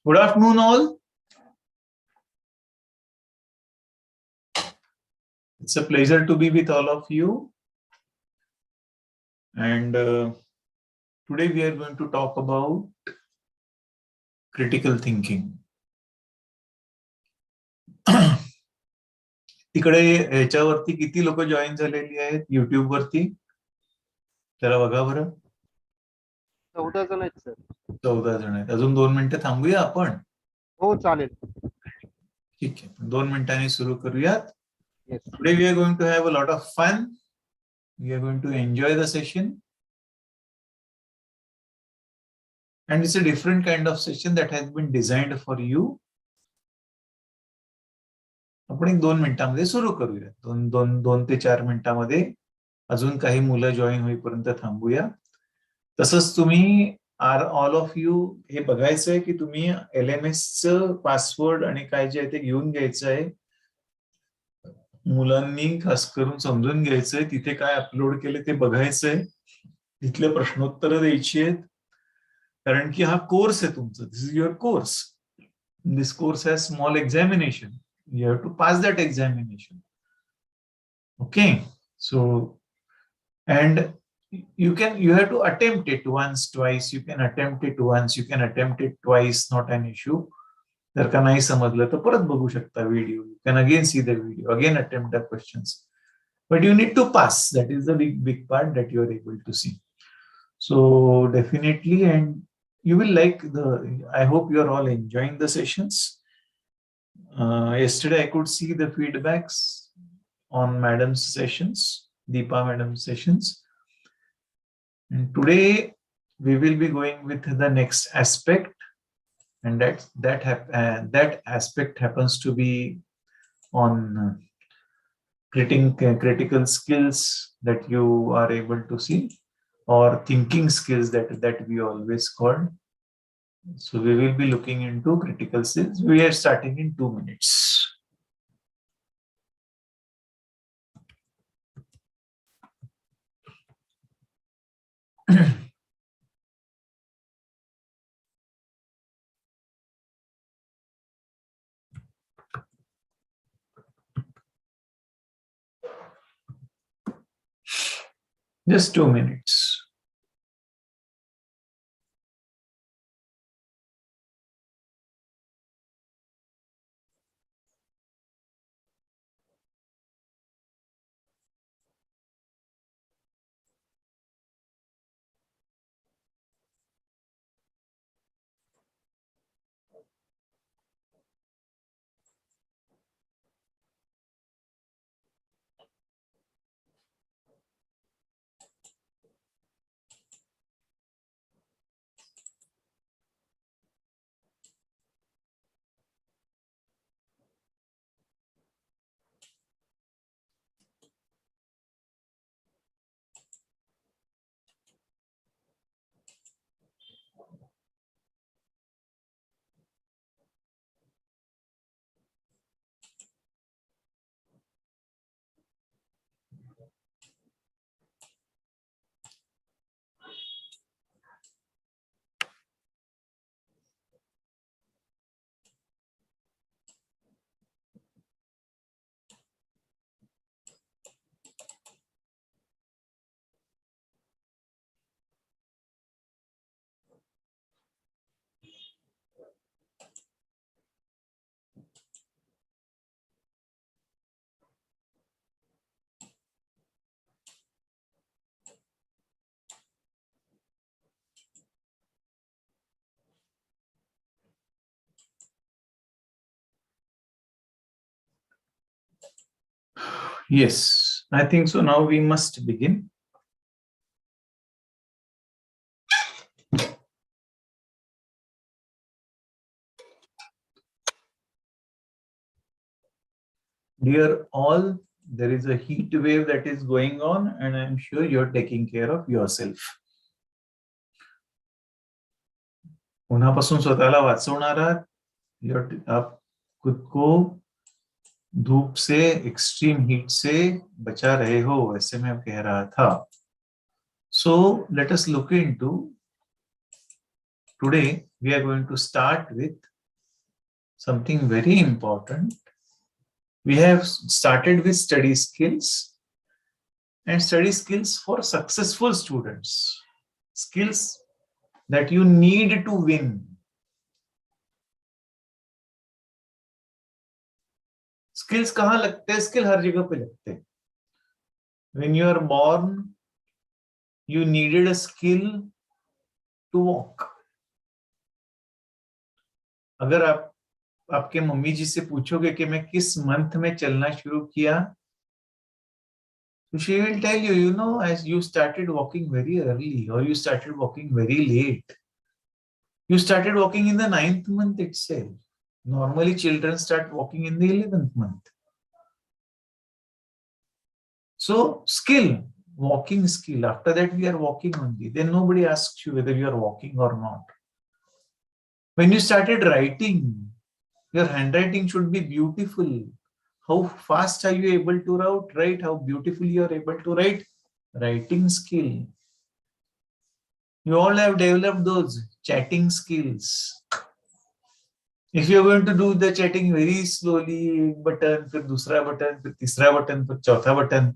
Good afternoon, all. It's a pleasure to be with all of you. And today we are going to talk about critical thinking. तिकडे याच्यावरती किती लोक join झालेली आहेत YouTube वरती? जरा बघा बरं. 14 जण आहेत सर. 14 जण आहेत. अजून 2 मिनिटं थांबूया आपण? हो चालेल. ठीक आहे, 2 मिनिटांनी सुरू करूयात. Yes. Today we are going to have a lot of fun. We are going to enjoy the session. And it's a different kind of session that has been designed for you. आपण 1-2 मिनिटांमध्ये सुरू करूया. 2 ते 4 मिनिटांमध्ये अजून काही मुलं join होईपर्यंत थांबूया. तसंच तुम्ही ऑल ऑफ यू हे बघायचं आहे की तुम्ही LMSचं पासवर्ड आणि काय जे आहे ते घेऊन घ्यायचं आहे. मुलांनी खास करून समजून घ्यायचंय, तिथे काय अपलोड केले ते बघायचंय, तिथले प्रश्नोत्तर द्यायची आहेत. कारण की हा कोर्स आहे तुमचा. This is your course. This course has small examination. You have to pass that examination. Okay, so and you have to attempt it once, twice. You can attempt it once, you can attempt it twice, not an issue. जर का नाही समजलं तर परत बघू शकता video. You can again see the video, again attempt the questions. But you need to pass. That is the big part that you are able to see. So definitely, and you will like I hope you are all enjoying the sessions. Yesterday I could see the feedbacks on madam's sessions, Deepa madam's sessions. And today we will be going with the next aspect, and that aspect happens to be on critical skills that you are able to see, or thinking skills that we always call. So we will be looking into critical skills. We are starting in 2 minutes. Just 2 minutes. Yes, I think so. Now we must begin. Dear all, there is a heat wave that is going on, and I'm sure you're taking care of yourself. उन्हापासून स्वतःला वाचवणारा, आप खुद को धूप से, extreme heat से बचा रहे हो, ऐसे मैं कह रहा था. So let us look into, today we are going to start with something very important. We have started with study skills, and study skills for successful students, skills that you need to win. Skills कहाँ लगते हैं? Skill हर जगह पे लगते हैं. When you are born, you needed a skill to walk. अगर आप आपके मम्मी जी से पूछोगे कि मैं किस मंथ में चलना शुरू किया, so she will tell you, you know, as you started walking very early, or you started walking very late. You started walking in the 9th month itself. Normally, children start walking in the 11th month. So, skill, walking skill. After that, we are walking only. Then nobody asks you whether you are walking or not. When you started writing, your handwriting should be beautiful. How fast are you able to write? How beautifully you are able to write? Writing skill. You all have developed those chatting skills. If you are going to do the chatting very slowly, एक button, फिर दूसरा button, फिर तीसरा button, फिर चौथा button,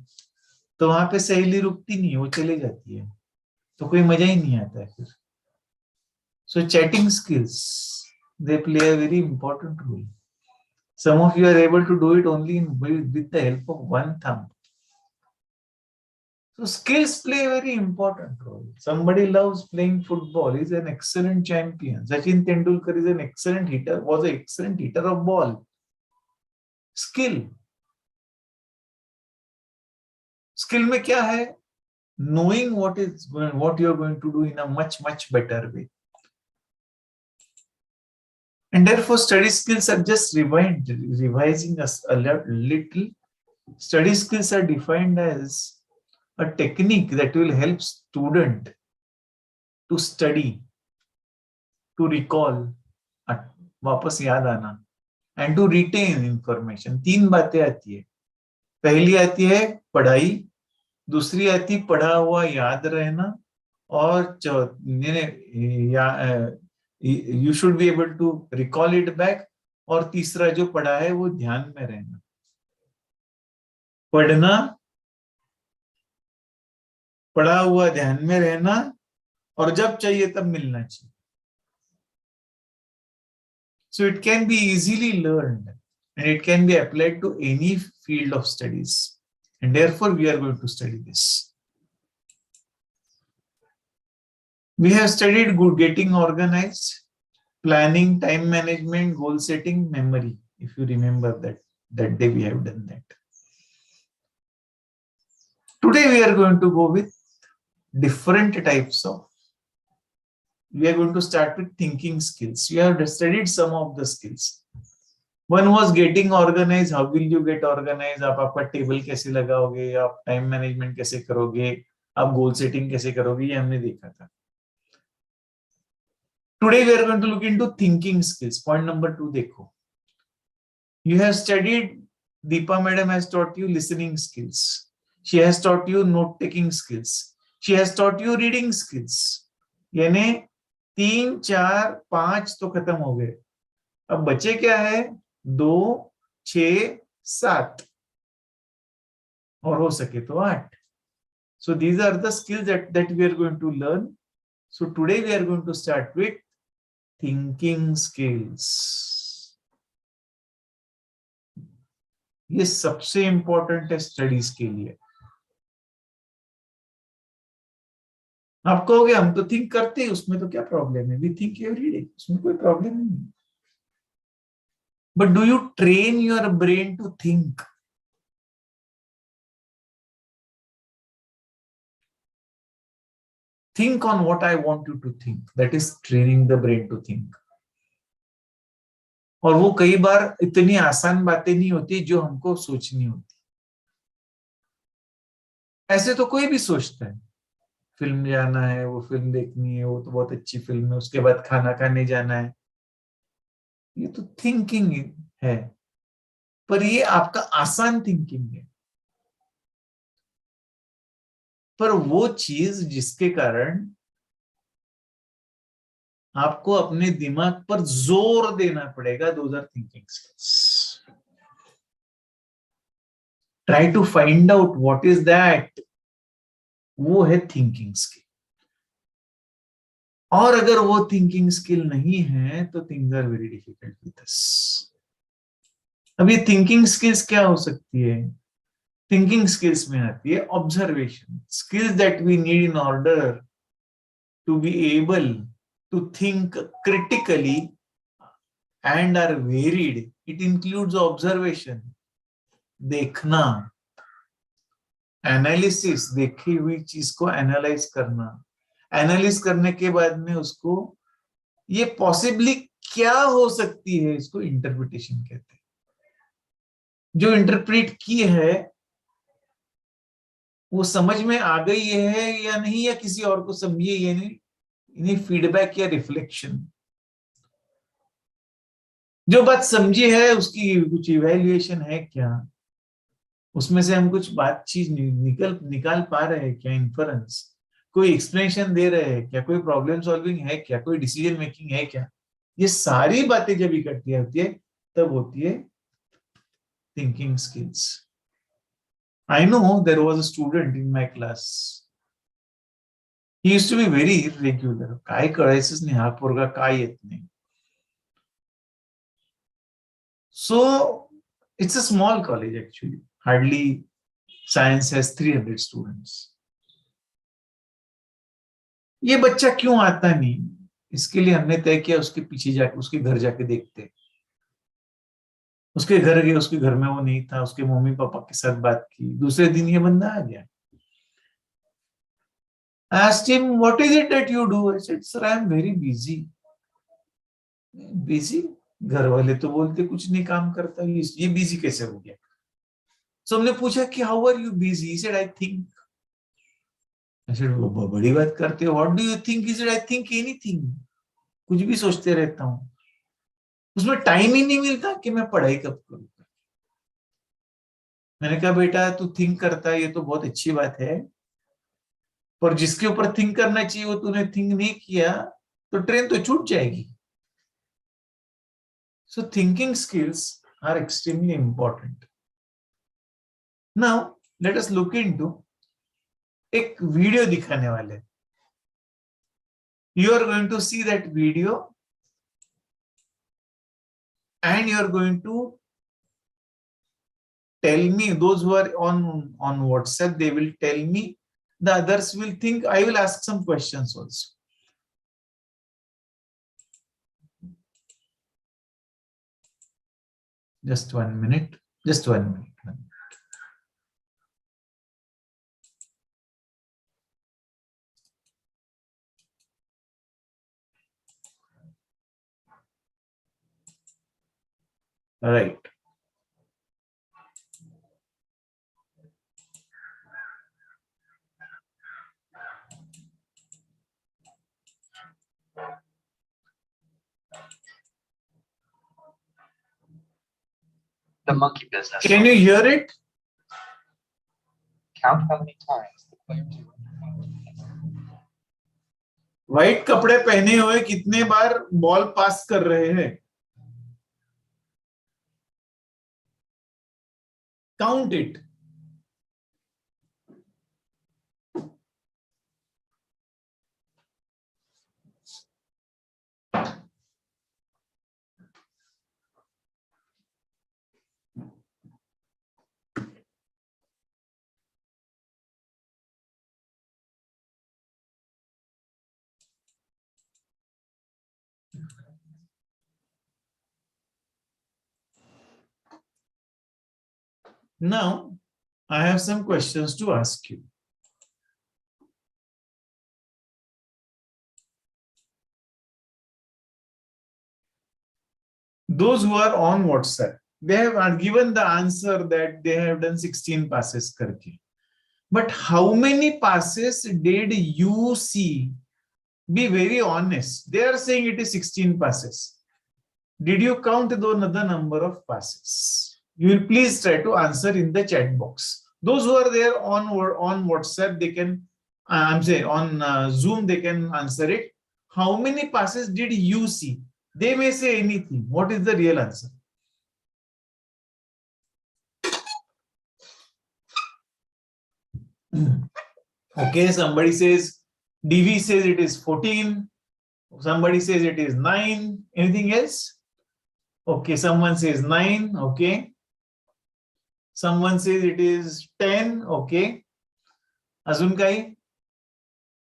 तो वहां पे सहेली रुकती नहीं, वो चली जाती है, तो कोई मजा ही नहीं आता है फिर. So chatting skills, they play a very important role. Some of you are able to do it only with the help of one thumb. So skills play a very important role. Somebody loves playing football. He's an excellent champion. Sachin Tendulkar is an excellent hitter, was an excellent hitter of ball. Skill. Skill में क्या है? Knowing what you are going to do in a much better way. And therefore, study skills are just revising us a little. Study skills are defined as a technique that will help student to study, to recall, वापस याद आना, and to retain information. 3 बातें आती है. पहली आती है पढ़ाई, दूसरी आती पढ़ा हुआ याद रहना, और you should be able to recall it back, और तीसरा जो पढ़ा है वो ध्यान में रहना. पढ़ना पढ़ा हुआ ध्यान में रहना और जब चाहिए तब मिलना चाहिए. So it can be easily learned and it can be applied to any field of studies. And therefore, we are going to study this. We have studied good getting organized, planning, time management, goal setting, memory. If you remember that day we have done that. Today we are going to go with different types of. We are going to start with thinking skills. You have studied some of the skills. One was getting organized. How will you get organized? आप आपका table कैसे लगाओगे, आप time management कैसे करोगे, आप goal setting कैसे करोगे, ये हमने देखा था. Today we are going to look into thinking skills. Point number 2 देखो. You have studied, Deepa madam has taught you listening skills. She has taught you note taking skills. She has taught you reading skills. यानी 3, 4, 5 तो खत्म हो गए. अब बचे क्या है? 2, 6, 7 और हो सके तो 8. So these are the skills that we are going to learn. So today we are going to start with thinking skills. ये सबसे इंपॉर्टेंट है स्टडीज के लिए. आप कहोगे हम तो थिंक करते हैं, उसमें तो क्या प्रॉब्लम है? वी थिंक एवरी डे, उसमें कोई प्रॉब्लम नहीं. But do you train your brain to think? Think on what I want you to think. That is training the brain to think. और वो कई बार इतनी आसान बातें नहीं होती जो हमको सोचनी होती. ऐसे तो कोई भी सोचता है, फिल्म जाना है, वो फिल्म देखनी है, वो तो बहुत अच्छी फिल्म है, उसके बाद खाना खाने जाना है, ये तो थिंकिंग है. पर ये आपका आसान थिंकिंग है. पर वो चीज जिसके कारण आपको अपने दिमाग पर जोर देना पड़ेगा, those are thinking skills. Try to find out what is that. वो है थिंकिंग स्किल. और अगर वो थिंकिंग स्किल नहीं है तो things are very difficult with us. अब ये थिंकिंग स्किल्स क्या हो सकती है? थिंकिंग स्किल्स में आती है observation skills that we need in order to be able to think critically and are varied. It includes observation, देखना, एनालिसिस, देखी हुई चीज को एनालाइज करना, एनालिस करने के बाद में उसको ये पॉसिबली क्या हो सकती है, इसको इंटरप्रिटेशन कहते हैं. जो इंटरप्रेट की है वो समझ में आ गई है या नहीं, या किसी और को समझिए, ये नहीं, इन्हें फीडबैक या रिफ्लेक्शन. जो बात समझी है उसकी कुछ इवैल्यूएशन है क्या, उसमें से हम कुछ बात चीज निकाल पा रहे हैं क्या, इन्फरेंस, कोई एक्सप्लेनेशन दे रहे हैं क्या, कोई प्रॉब्लम सॉल्विंग है क्या, कोई डिसीजन मेकिंग है क्या. ये सारी बातें जब इकट्ठी होती है तब होती है thinking skills. I know there was a student in my class. He used to be very irregular. काय कळायचंच नाही, हा पोरगा काय येत नाही. So it's a small college actually. Hardly science has 300 students. ये बच्चा क्यों आता नहीं, इसके लिए हमने तय किया उसके पीछे जाके, उसके घर जाके देखते. उसके घर गए, उसके घर में वो नहीं था, उसके मम्मी पापा के साथ बात की. दूसरे दिन ये बंदा आ गया. I asked him, what is it that you do? I said, sir, I am very busy. Busy? घर वाले तो बोलते कुछ नहीं काम करता, ये बिजी कैसे हो गया? So हमने पूछा कि how are you busy? He said, I think. I said, बड़ी बात करते हो. What do you think? He said, I think anything. कुछ भी सोचते रहता हूँ. उसमें टाइम ही नहीं मिलता कि मैं पढ़ाई कब करूँ. मैंने कहा बेटा तू थिंक करता है ये तो बहुत अच्छी बात है, पर जिसके ऊपर थिंक करना चाहिए वो तूने थिंक नहीं किया तो ट्रेन तो छूट जाएगी. So thinking skills are extremely important. Now let us look into एक वीडियो दिखाने वाले. You are going to see that video and you are going to tell me, those who are on WhatsApp, they will tell me, the others will think. I will ask some questions also. Just 1 minute. Just 1 minute. All right. The monkey business. Can you hear it? Count how many times the players. White कपड़े पहने हुए कितने बार ball pass कर रहे हैं? Count it. Now, I have some questions to ask you. Those who are on WhatsApp, they have given the answer that they have done 16 passes karke. But how many passes did you see? Be very honest. They are saying it is 16 passes. Did you count the number of passes? You will please try to answer in the chat box. Those who are there on WhatsApp, they can, I'm saying on Zoom, they can answer it. How many passes did you see? They may say anything. What is the real answer? Okay, somebody says, DV says it is 14. Somebody says it is 9. Anything else? Okay, someone says 9. Okay. Someone says it is 10. Okay. अजून काही?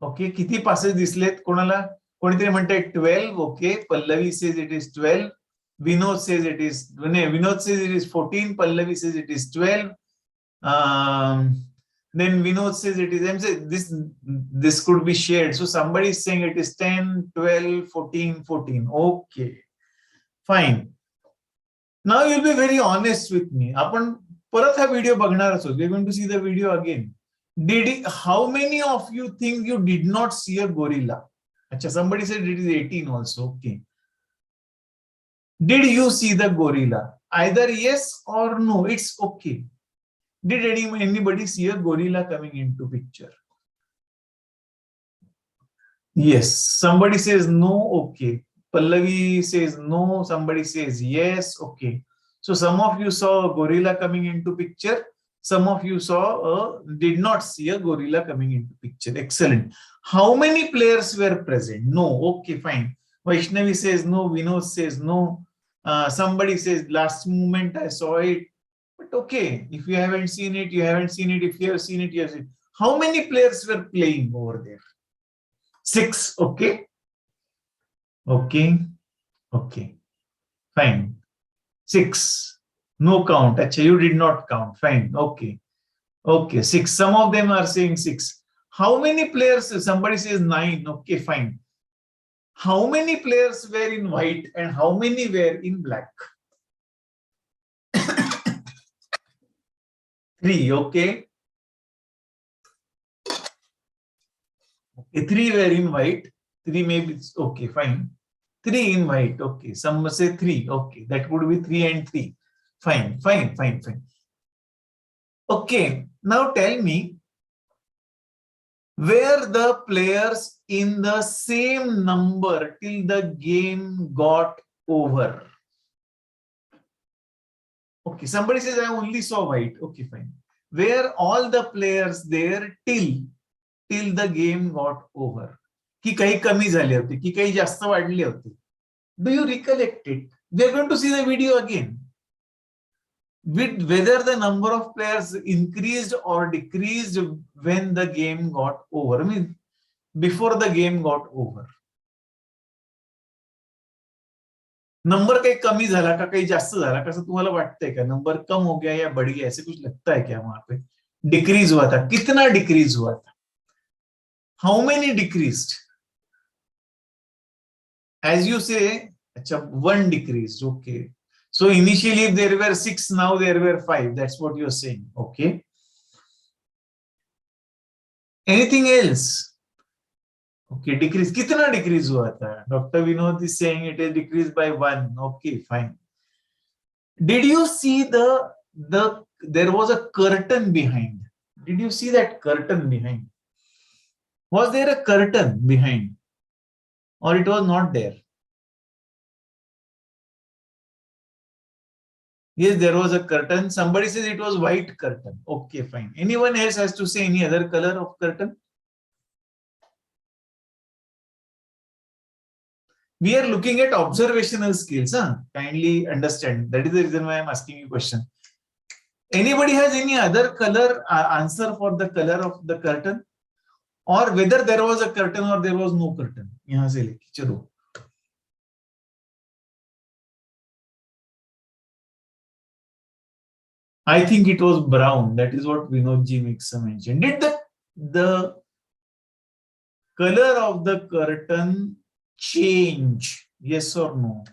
Okay, किती passes दिसलेत कोणाला? कोणीतरी म्हणते 12. Okay, Pallavi says it is 12. Vinod says it is 14. Pallavi says it is 12. Then Vinod says it is, this could be shared. So somebody is saying it is 10, 12, 14, 14. Okay, fine. Now you'll be very honest with me. आपण परत हा video बघणार आहोत. We're going to see the video again. How many of you think you did not see a gorilla? Achha, somebody said it is 18 also. Okay. Did you see the gorilla? Either yes or no. It's okay. Did anybody see a gorilla coming into picture? Yes. Somebody says no. Okay. Pallavi says no. Somebody says yes. Okay. So some of you saw a gorilla coming into picture. Some of you did not see a gorilla coming into picture. Excellent. How many players were present? No. Okay, fine. Vaishnavi says no. Vinod says no. Somebody says last moment I saw it. But okay, if you haven't seen it, you haven't seen it. If you have seen it, you have seen it. How many players were playing over there? 6. Okay. Okay. Okay. Fine. 6. No count. Achha, you did not count. Fine. Okay. Okay. 6. Some of them are saying 6. How many players? Somebody says 9. Okay, fine. How many players were in white and how many were in black? 3. Okay. 3 were in white. 3 maybe. Okay, fine. 3 in white. Okay. Some say 3. Okay. That would be 3 and 3. Fine. Fine. Fine. Fine. Okay. Now tell me, were the players in the same number till the game got over? Okay, somebody says I only saw white. Okay, fine. Were all the players there till till the game got over. की काही कमी झाले होते, की काही जास्त वाढले होते. Do you recollect it? We are going to see the video again. With whether the number of players increased or decreased when the game got over. I mean, before the game got over. Number काही कमी झाला का काही जास्त झाला कसं तुम्हाला वाटतंय का नंबर कम हो गया या बढ़ गया ऐसे कुछ लगता है क्या वहां पे डिक्रीज हुआ था कितना डिक्रीज हुआ था how many decreased as you say अच्छा 1 decrease okay so initially there were 6 now there were 5 that's what you are saying okay anything else Okay, decrease. कितना decrease हुआ था? Dr. Vinod is saying it is decreased by 1. Okay, fine. Did you see there was a curtain behind? Did you see that curtain behind? Was there a curtain behind? Or it was not there? Yes, there was a curtain. Somebody says it was white curtain. Okay, fine. Anyone else has to say any other color of curtain? We are looking at observational skills. Kindly understand. That is the reason why I'm asking you a question. Anybody has any other color answer for the color of the curtain? Or whether there was a curtain or there was no curtain? यहाँ से लेके चलो. I think it was brown. That is what Vinod Ji makes a mention. Did the color of the curtain change? Yes or no?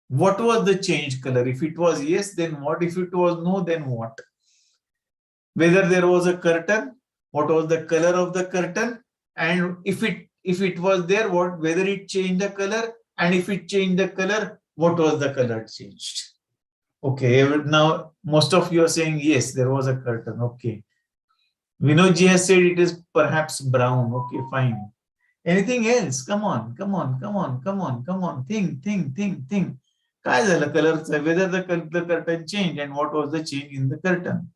What was the change color? If it was yes, then what? If it was no, then what? Whether there was a curtain, what was the color of the curtain? And if it was there, what? Whether it changed the color, and if it changed the color, what was the color changed? Okay, now most of you are saying yes, there was a curtain. Okay. Vinod Ji has said it is perhaps brown. Okay, fine. Anything else? Come on. Think. काय झालं कलरचं? Whether the curtain changed and what was the change in the curtain?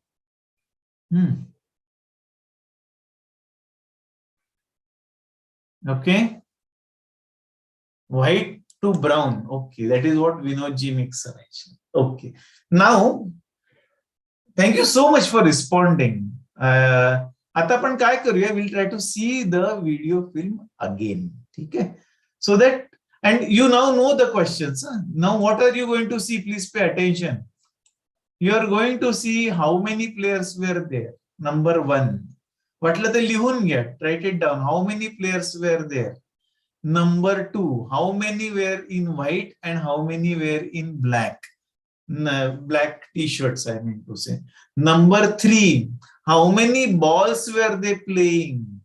Okay. White to brown. Okay, that is what Vinod Ji makes a mention. Okay. Now, thank you so much for responding. आता आपण काय करूया we'll try to see the video film again. ठीक है? So that and you now know the questions. Now what are you going to see? Please pay attention. You are going to see how many players were there. Number 1. वाटलं तर लिहून घ्या. Write it down. How many players were there? Number 2. How many were in white and how many were in black? Black t-shirts, I mean to say. Number 3. How many balls were they playing?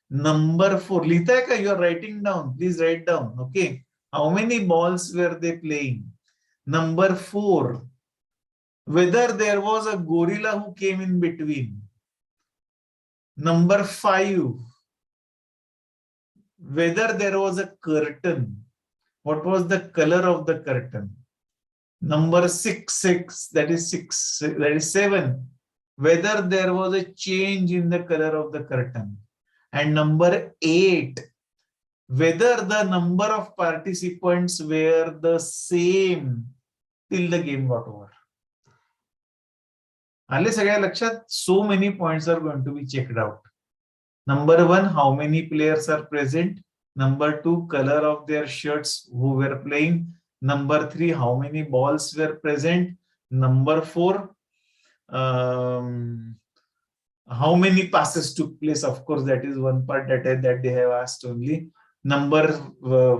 Number 4. Lita ka, you are writing down. Please write down. Okay. How many balls were they playing? Number 4. Whether there was a gorilla who came in between. Number 5. Whether there was a curtain. What was the color of the curtain? Number 6. That is 7. Whether there was a change in the color of the curtain. And number 8, whether the number of participants were the same till the game got over. आले सगळ्या लक्षात? So many points are going to be checked out. Number 1, how many players are present? Number 2, color of their shirts who were playing. Number 3, how many balls were present? Number 4, how many passes took place? Of course, that is one part that they have asked only. Number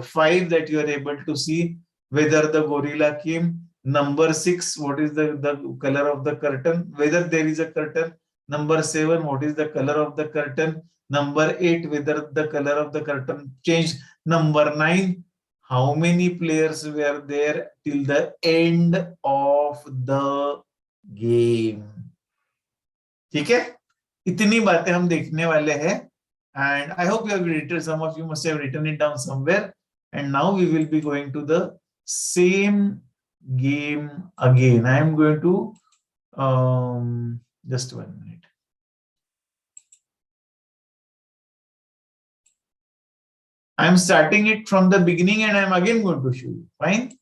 5, that you are able to see whether the gorilla came. Number 6, what is the color of the curtain? Whether there is a curtain. Number 7, what is the color of the curtain? Number 8, whether the color of the curtain changed. Number 9, how many players were there till the end of the game? ठीक है? इतनी बातें हम देखने वाले हैं. And I hope you have written, some of you must have written it down somewhere. And now we will be going to the same game again. I am going to Just 1 minute. I'm starting it from the beginning and I'm again going to show you. Fine?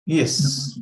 Yes.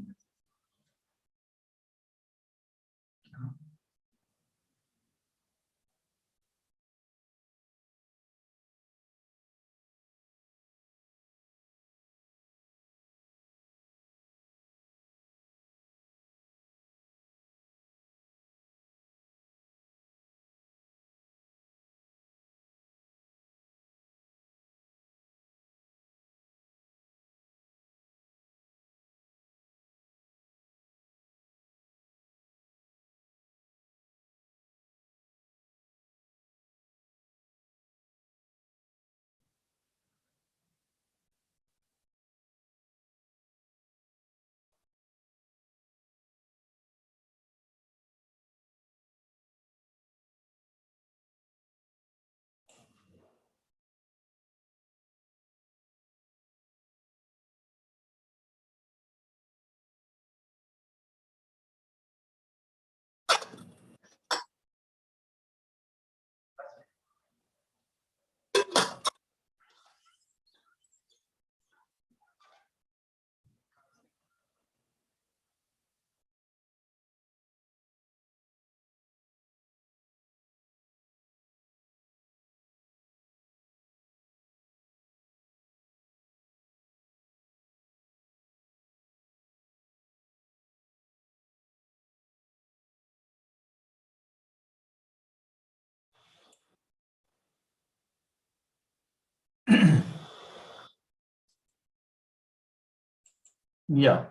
Yeah.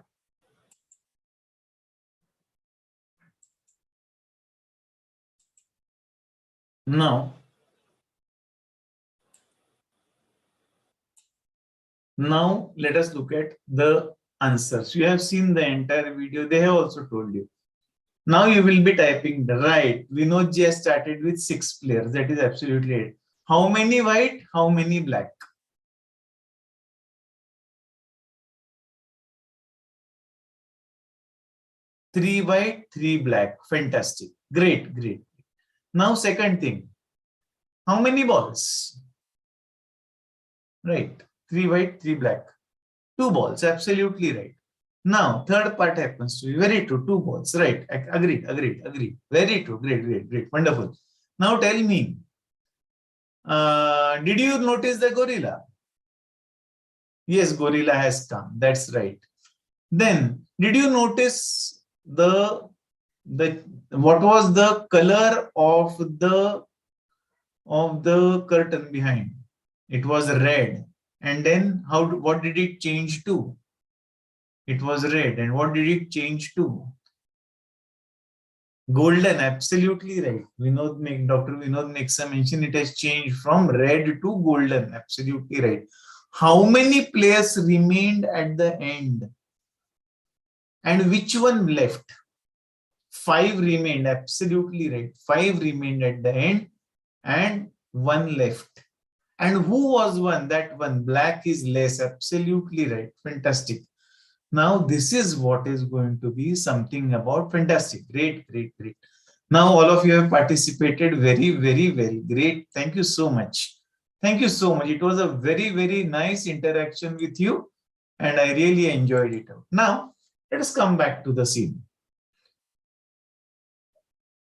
Now let us look at the answers. You have seen the entire video. They have also told you. Now you will be typing the right. Vinod ji has started with 6 players. That is absolutely right. How many white? How many black? 3 white, 3 black. Fantastic. Great, great. Now second thing. How many balls? Right. 3 white, 3 black. 2 balls. Absolutely right. Now third part happens to be very true. 2 balls. Right. Agreed, agreed, agreed. Very true. Great, great, great. Wonderful. Now tell me. Did you notice the gorilla? Yes, gorilla has come. That's right. Then, did you notice the what was the color of the curtain behind? It was red. And then what did it change to? It was red. And what did it change to? Golden. Absolutely right. Dr. Vinod makes a mention. It has changed from red to golden. Absolutely right. How many players remained at the end? And which one left? 5 remained. Absolutely right. 5 remained at the end and 1 left. And who was one? That one. Black is less. Absolutely right. Fantastic. Now this is what is going to be something about fantastic. Great, great, great. Now all of you have participated. Very, very, very great. Thank you so much. Thank you so much. It was a very, very nice interaction with you and I really enjoyed it. Now let us come back to the scene.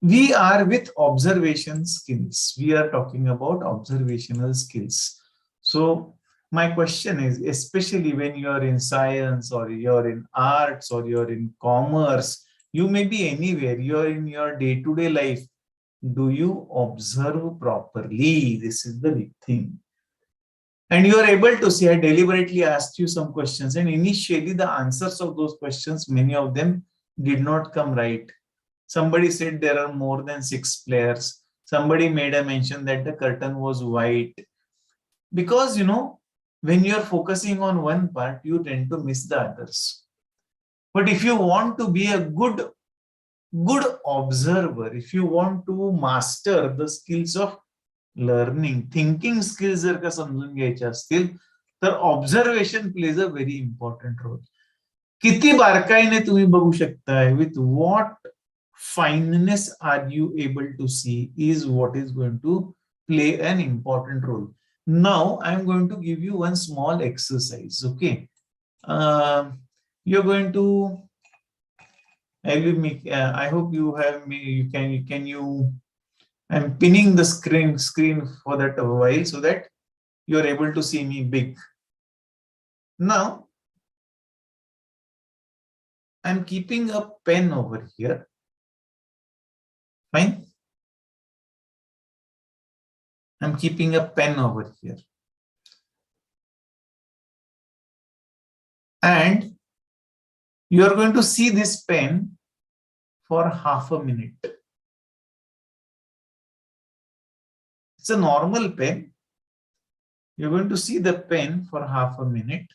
We are with observation skills. We are talking about observational skills. So my question is, especially when you are in science or you're in arts or you're in commerce, you may be anywhere, you're in your day-to-day life. Do you observe properly? This is the big thing. And you are able to see, I deliberately asked you some questions and initially the answers of those questions, many of them did not come right. Somebody said there are more than 6 players. Somebody made a mention that the curtain was white. Because, when you're focusing on one part, you tend to miss the others. But if you want to be a good observer, if you want to master the skills of learning, thinking skills जर का समजून घ्यायचे असतील, तर observation plays a very important role. किती बारकाईने तुम्ही बघू शकताय, with what fineness are you able to see is what is going to play an important role. Now I am going to give you one small exercise. Okay, you're going to, I hope you have me, I'm pinning the screen for that a while so that you're able to see me big. Now I'm keeping a pen over here. Fine. I'm keeping a pen over here. And you are going to see this pen for half a minute. It's a normal pen. You're going to see the pen for half a minute.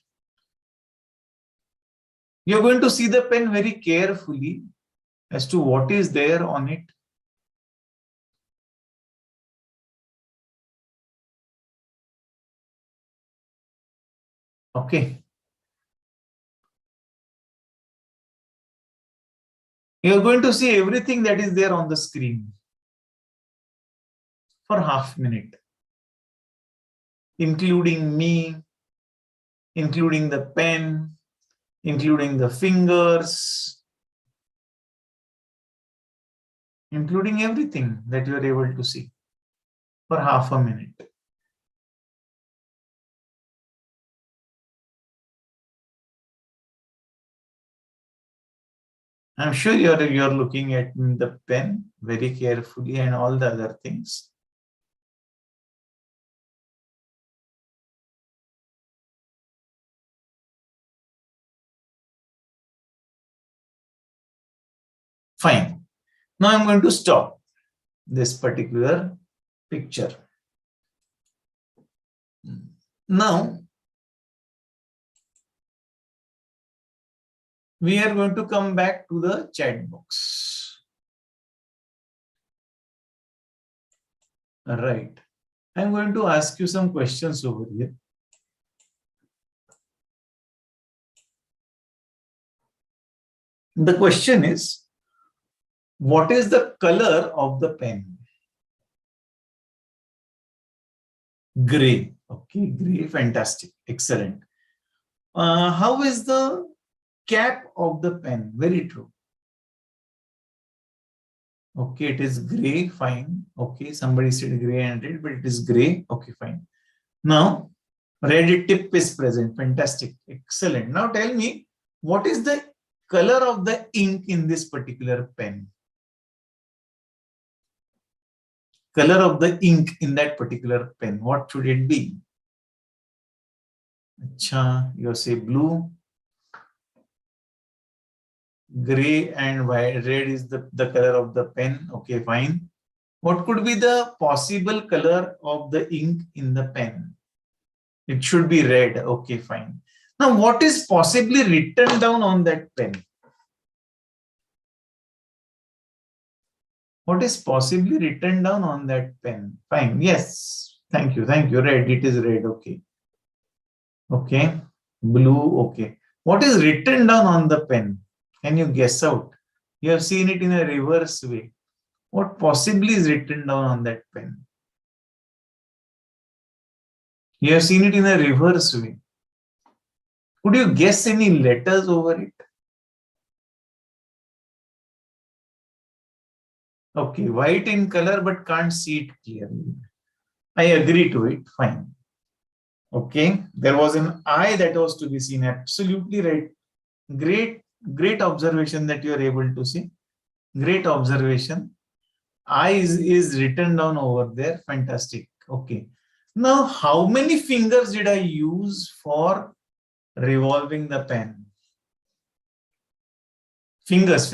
You're going to see the pen very carefully as to what is there on it. Okay. You're going to see everything that is there on the screen for half a minute, including me, including the pen, including the fingers, including everything that you are able to see for half a minute. I'm sure you're looking at the pen very carefully and all the other things. Fine. Now I'm going to stop this particular picture. Now we are going to come back to the chat box. All right. I'm going to ask you some questions over here. The question is, what is the color of the pen? Gray. Okay, gray, fantastic, excellent. How is the cap of the pen? Very true. Okay, it is gray, fine. Okay, somebody said gray and red, but it is gray. Okay, fine. Now, red tip is present. Fantastic, excellent. Now tell me, what is the color of the ink in this particular pen? Color of the ink in that particular pen, what should it be? Acha, you say blue. Gray and white, red is the color of the pen. Okay, fine. What could be the possible color of the ink in the pen? It should be red. Okay, fine. Now, what is possibly written down on that pen? What is possibly written down on that pen? Fine. Yes. Thank you. Thank you. Red. It is red. Okay. Okay. Blue. Okay. What is written down on the pen? Can you guess out? You have seen it in a reverse way. What possibly is written down on that pen? You have seen it in a reverse way. Could you guess any letters over it? Okay, white in color, but can't see it clearly. I agree to it. Fine. Okay, there was an I that was to be seen. Absolutely right. Great observation that you are able to see. Great observation. I is written down over there. Fantastic. Okay. Now, how many fingers did I use for revolving the pen? Fingers.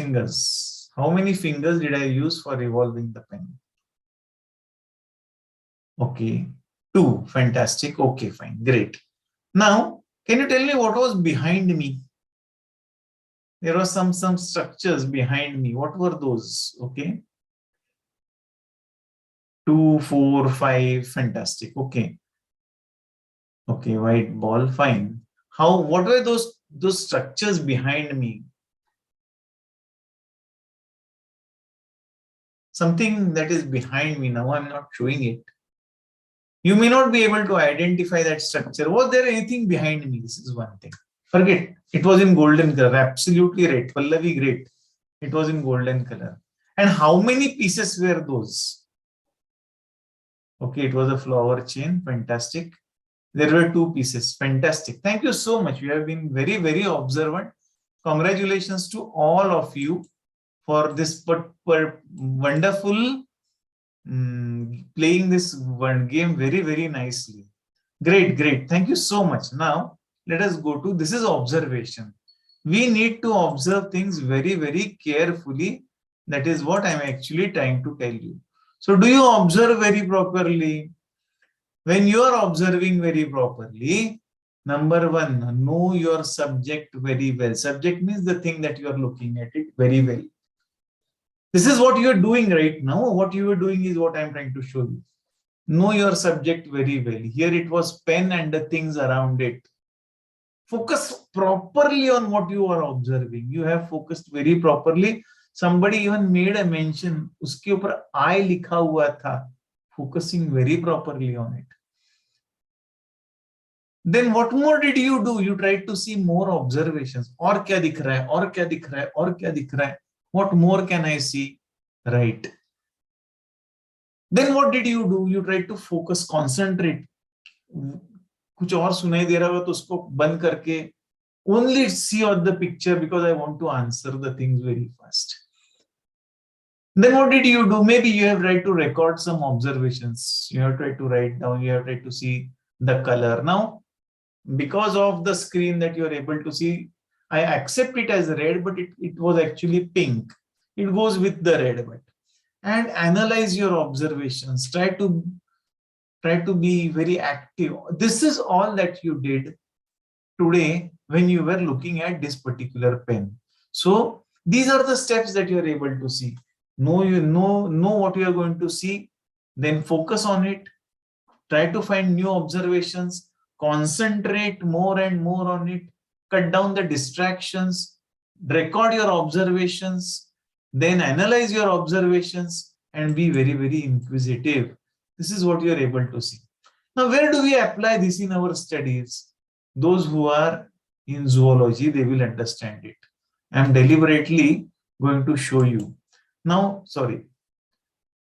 How many fingers did I use for revolving the pen? Okay, 2. Fantastic. Okay, fine. Great. Now, can you tell me what was behind me? There were some structures behind me. What were those? Okay. 2, 4, 5. Fantastic. Okay. Okay, white ball. Fine. What were those those structures behind me. Something that is behind me now, I'm not showing it. You may not be able to identify that structure. Was there anything behind me? This is one thing. Forget, it was in golden color, absolutely right. Pallavi, great. It was in golden color. And how many pieces were those? Okay, it was a flower chain, fantastic. There were 2 pieces, fantastic. Thank you so much. You have been very, very observant. Congratulations to all of you for this wonderful playing this one game very, very nicely. Great, great. Thank you so much. Now, let us go to, this is observation. We need to observe things very, very carefully. That is what I'm actually trying to tell you. So, do you observe very properly? When you are observing very properly, number 1, know your subject very well. Subject means the thing that you are looking at it very well. This is what you are doing right now. What you are doing is what I'm trying to show you. Know your subject very well. Here it was pen and the things around it. Focus properly on what you are observing. You have focused very properly. Somebody even made a mention. उसके ऊपर I लिखा हुआ था. Focusing very properly on it. Then what more did you do? You tried to see more observations. और क्या दिख रहा है? और क्या दिख रहा है? और क्या दिख रहा है? What more can I see? Right. Then what did you do? You tried to focus, concentrate. कुछ और सुनाई दे रहा हो तो उसको बंद करके only see on the picture because I want to answer the things very fast. Then what did you do? Maybe you have tried to record some observations. You have tried to write down. You have tried to see the color. Now, because of the screen that you are able to see, I accept it as red, but it was actually pink. It goes with the red, but and analyze your observations. Try to be very active. This is all that you did today when you were looking at this particular pen. So these are the steps that you are able to see. Know what you are going to see, then focus on it. Try to find new observations. Concentrate more and more on it. Cut down the distractions. Record your observations. Then analyze your observations and be very, very inquisitive. This is what you are able to see. Now, where do we apply this in our studies? Those who are in zoology, they will understand it. I am deliberately going to show you. Now, sorry.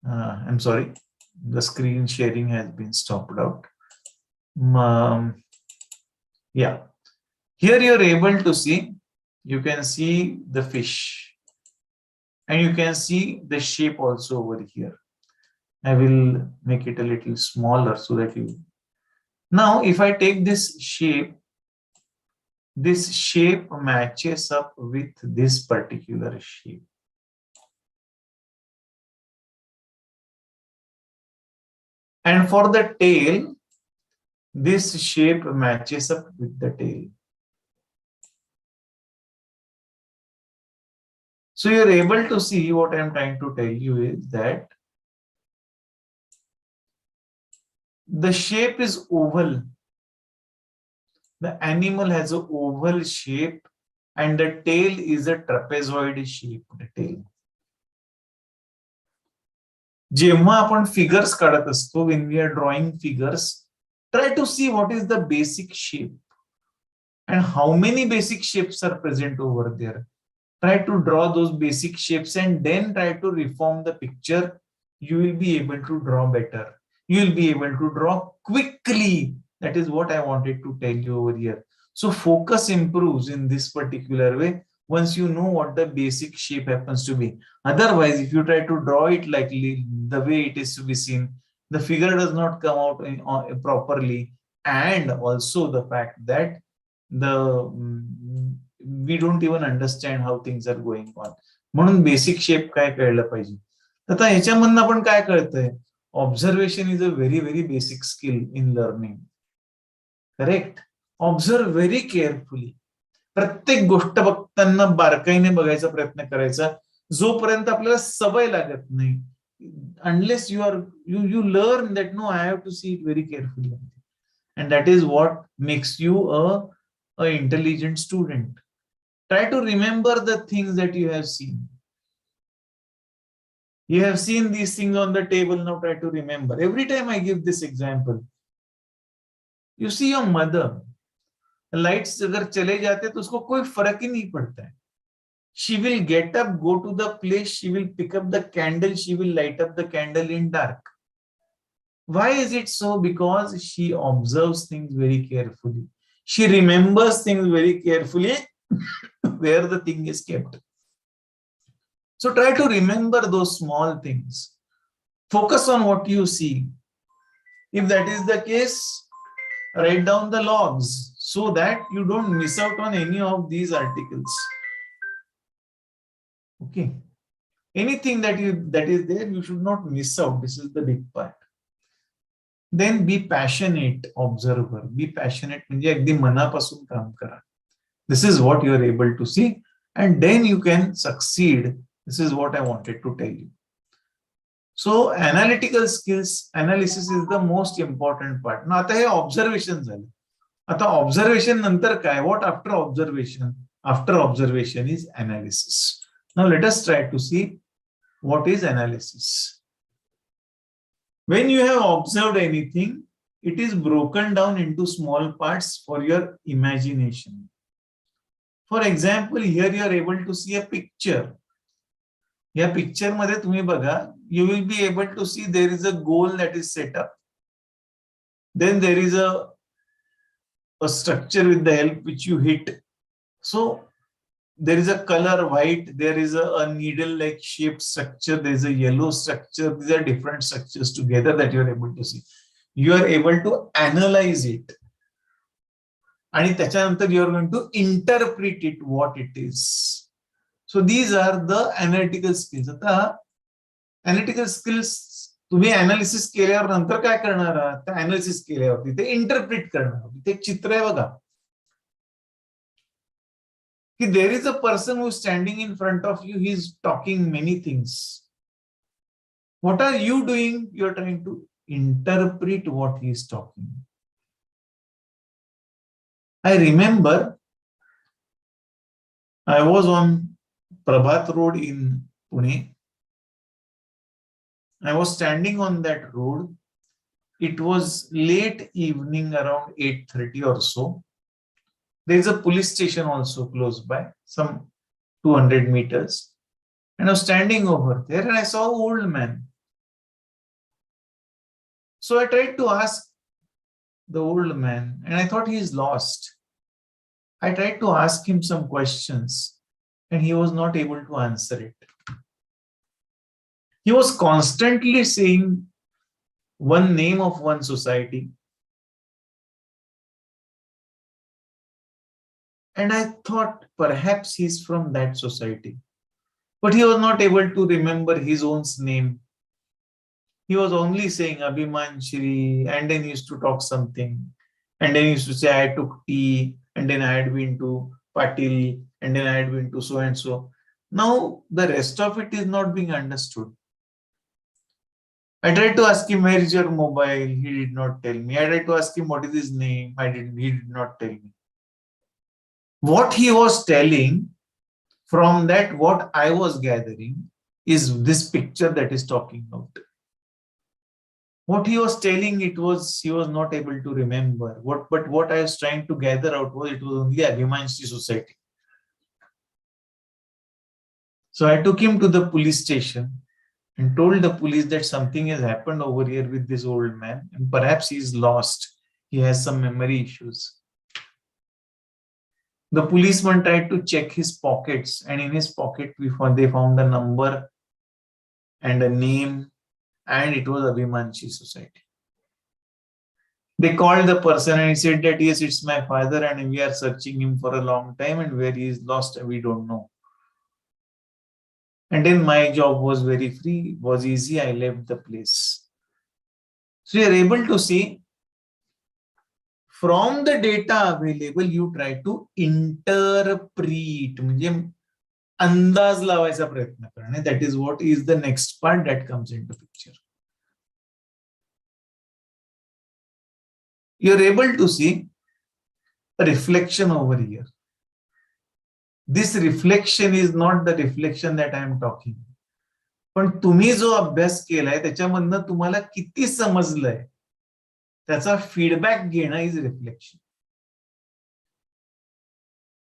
I'm sorry. The screen sharing has been stopped out. Yeah. Here you are able to see, you can see the fish. And you can see the shape also over here. I will make it a little smaller so that you... Now, if I take this shape matches up with this particular shape. And for the tail, this shape matches up with the tail. So you're able to see what I'm trying to tell you is that the shape is oval. The animal has an oval shape and the tail is a trapezoid shape. The tail. जेव्हा आपण figures काढत असतो, when we are drawing figures, try to see what is the basic shape and how many basic shapes are present over there. Try to draw those basic shapes and then try to reform the picture. You will be able to draw better. You will be able to draw quickly. That is what I wanted to tell you over here. So focus improves in this particular way once you know what the basic shape happens to be. Otherwise, if you try to draw it like the way it is to be seen, the figure does not come out properly. And also the fact that we don't even understand how things are going on. म्हणून basic shape काय कळलं पाहिजे. आता ह्याच्यामधनं आपण काय कळतंय? Observation is a very, very basic skill in learning. Correct? Observe very carefully. प्रत्येक गोष्ट बघताना बारकाईने बघायचा प्रयत्न करायचा जोपर्यंत आपल्याला सवय लागत नाही. Unless you learn that no, I have to see it very carefully. And that is what makes you a an intelligent student. Try to remember the things that you have seen. You have seen these things on the table, now try to remember. Every time I give this example, you see your mother, lights अगर चले जाते तो उसको कोई फर्क ही नहीं पड़ता है. She will get up, go to the place, she will pick up the candle, she will light up the candle in dark. Why is it so? Because she observes things very carefully. She remembers things very carefully where the thing is kept. So try to remember those small things. Focus on what you see. If that is the case, write down the logs so that you don't miss out on any of these articles. Okay. Anything that is there, you should not miss out. This is the big part. Then be passionate observer. Be passionate म्हणजे अगदी मनापासून काम करा. This is what you are able to see, and then you can succeed. This is what I wanted to tell you. So analytical skills, analysis is the most important part. Now आता हे observation झालं. आता observation नंतर काय? What after observation? After observation is analysis. Now let us try to see what is analysis. When you have observed anything, it is broken down into small parts for your imagination. For example, here you are able to see a picture. या picture मध्ये तुम्ही बघा, you will be able to see there is a goal that is set up. Then there is a structure with the help which you hit. So there is a color white, there is a needle-like shaped structure, there is a yellow structure. These are different structures together that you are able to see. You are able to analyze it. And त्याच्यानंतर you are going to interpret it what it is. So these are the analytical skills. आता analytical skills तुम्ही analysis केल्यावर नंतर काय करणार आहात? analysis केल्यावरती ते interpret करणार आहात. ते एक चित्र आहे बघा. There is a person who is standing in front of you, he is talking many things. What are you doing? You are trying to interpret what he is talking. I remember I was on Prabhat Road in Pune. I was standing on that road. It was late evening, around 8:30 or so. There is a police station also close by, some 200 meters. And I was standing over there and I saw an old man. So I tried to ask the old man and I thought he is lost. I tried to ask him some questions and he was not able to answer it. He was constantly saying one name of one society. And I thought perhaps he's from that society. But he was not able to remember his own name. He was only saying Abhiman Shri, and then he used to talk something. And then he used to say, I took tea, and then I had been to Patil, and then I had been to so and so. Now, the rest of it is not being understood. I tried to ask him, where is your mobile? He did not tell me. I tried to ask him, what is his name? He did not tell me. What he was telling, from that what I was gathering, is this picture that is talking about. What he was telling, he was not able to remember. But what I was trying to gather out was, it was only Abhimanshi society. So I took him to the police station and told the police that something has happened over here with this old man and perhaps he is lost. He has some memory issues. The policeman tried to check his pockets, and in his pocket they found a number and a name, and it was Abhimanshi society. They called the person and he said that yes, it's my father and we are searching him for a long time and where he is lost we don't know. And then my job was very free, was easy, I left the place. So you are able to see, from the data available, you try to interpret, म्हणजे अंदाज लावायचा प्रयत्न करणे. That is what is the next part that comes into picture. You are able to see a reflection over here. This reflection is not the reflection that I am talking. पण तुम्ही जो अभ्यास केलाय त्याच्यामधनं तुम्हाला किती समजलंय त्याचा फीडबॅक घेणं is reflection.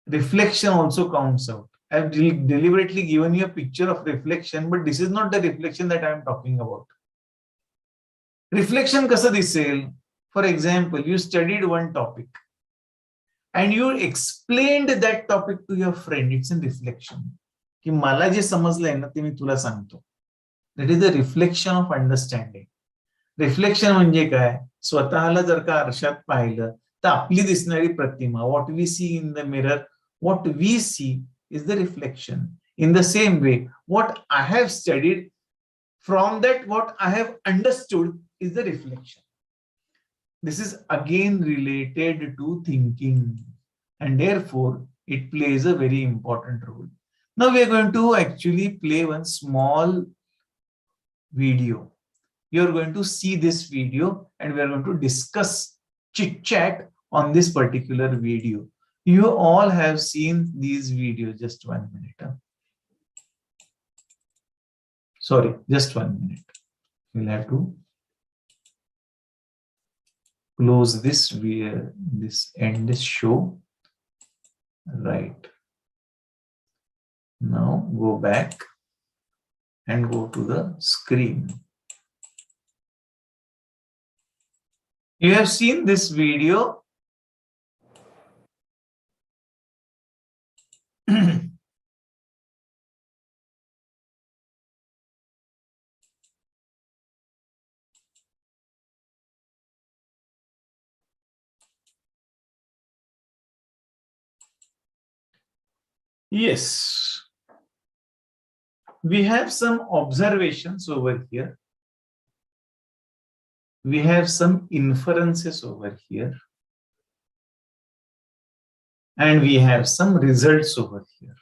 Reflection also counts out. I have deliberately given you a picture of reflection, but this is not the reflection that I am talking about. Reflection कसं दिसेल? For example, you studied one topic and you explained that topic to your friend. It's a reflection. की मला जे समजलंय ना ते मी तुला सांगतो. That is the reflection of understanding. Reflection म्हणजे काय? स्वतःला जर का आरशात पाहिलं तर आपली दिसणारी प्रतिमा, what we see in the mirror, what we see is the reflection. In the same way, what I have studied, from that what I have understood is the reflection. This is again related to thinking, and therefore it plays a very important role. Now we are going to actually play one small video. You are going to see this video and we are going to discuss, chit chat on this particular video. You all have seen these videos. Just 1 minute. Sorry, just 1 minute. We'll have to close this end this show. Right. Now go back and go to the screen. You have seen this video. Yes. We have some observations over here. We have some inferences over here. And we have some results over here.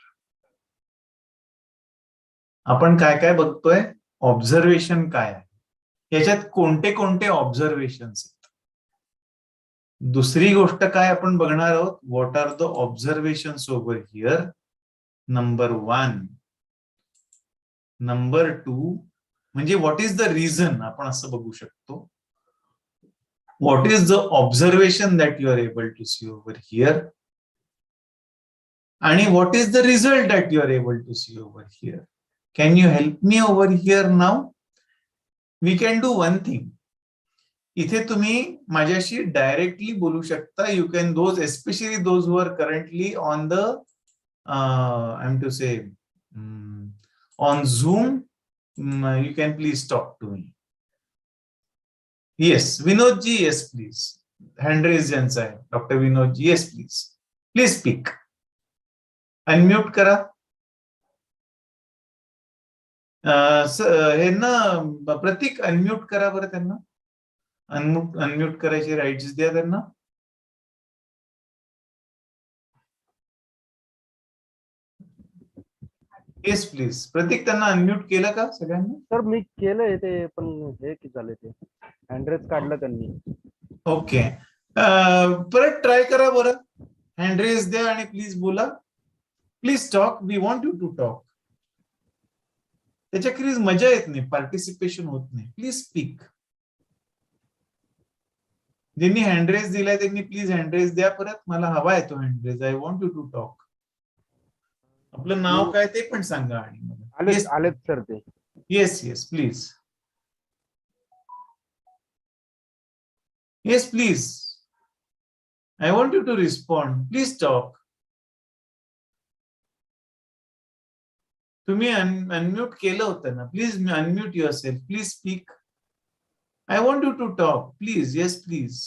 आपण काय काय बघतोय? Observation काय आहे? याच्यात कोणते कोणते observations आहेत? दुसरी गोष्ट काय आपण बघणार आहोत? What are the observations over here? Number 1. Number 2 म्हणजे व्हॉट इज द रिझन, आपण असं बघू शकतो. What is the observation that you are able to see over here? And what is the result that you are able to see over here? Can you help me over here now? We can do one thing. इथे तुम्ही माझ्याशी directly बोलू शकता. You can, those, especially those who are currently on the, I'm to say, on Zoom, you can please talk to me. Yes, Vinod ji, yes, please. Hand raised ज्यांचा आहे, Dr. Vinod ji, yes, please. Please speak. Unmute करा. हे ना प्रतीक unmute करा बरं त्यांना. Unmute करायचे rights द्या त्यांना. Yes please. प्रतीक त्यांना अनम्यूट केलं का सगळ्यांना? सर मी केलंय ते, पण हे की झाले ते हँडरेज काढलं त्यांनी. ओके, परत ट्राय करा बरं. हँडरेज द्या आणि प्लीज बोला. Please talk. We want you to talk. त्याच्याखेरीज मजा येत नाही, पार्टिसिपेशन होत नाही. Please speak. ज्यांनी हँडरेज दिलाय त्यांनी प्लीज हँडरेज द्या परत. मला हवा आहे तो hand raise. I want you to talk. आपलं नाव काय ते पण सांगा. आणि आलेत सर ते. Yes yes please. Yes please. I want you to respond. Please talk. तुम्ही अनम्यूट केलं होतं ना. Please unmute yourself. Please speak. I want you to talk. Please. Yes please.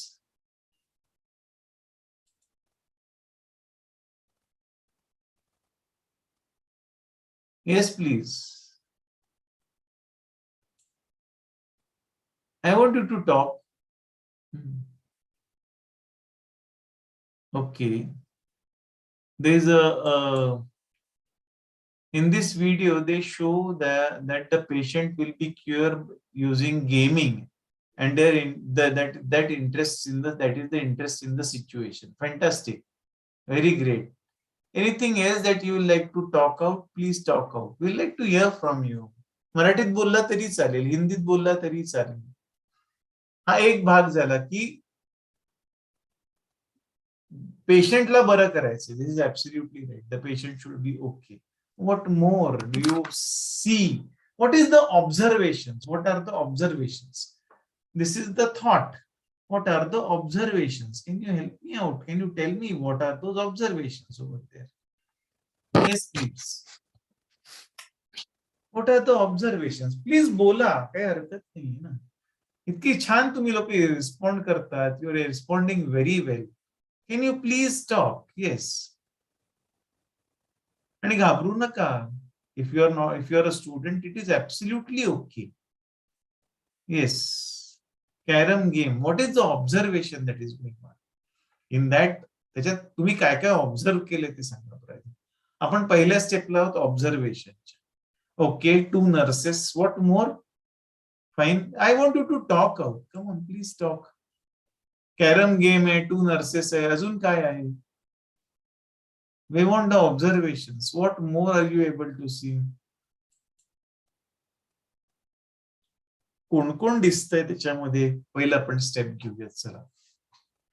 Yes, please. I want you to talk. Okay. There is in this video they show that the patient will be cured using gaming, and that interest in that is the interest in the situation. Fantastic. Very great. Anything else that you would like to talk out? Please talk out. We'd like to hear from you. मराठीत बोलला तरी चालेल, हिंदीत बोलला तरी चालेल. हा एक भाग झाला की पेशंटला बरं करायचं. This is absolutely right. The patient should be okay. What more do you see? What is the observations? What are the observations? This is the thought. What are the observations? Can you help me out? Can you tell me what are those observations over there? Yes, please. What are the observations? Please बोला, काही हरकत नाही ना. इतकी छान तुम्ही लोक respond करतात. You are responding very well. Can you please talk? Yes. आणि घाबरू नका. If you are a student, it is absolutely okay. Yes. Carom game. What is the observation that is going on? In that, त्याच्यात तुम्ही काय काय observe केले ते सांगा बरं. आपण पहिल्या स्टेपला आहोत ऑब्झर्वेशनच्या. Okay, 2 nurses. What more? Fine. I want you to talk out. Come on, please talk. Carom game आहे, 2 nurses आहे. अजून काय आहे? We want the observations. What more are you able to see? कोण कोण दिसतंय त्याच्यामध्ये? पहिला आपण स्टेप घेऊयात. चला.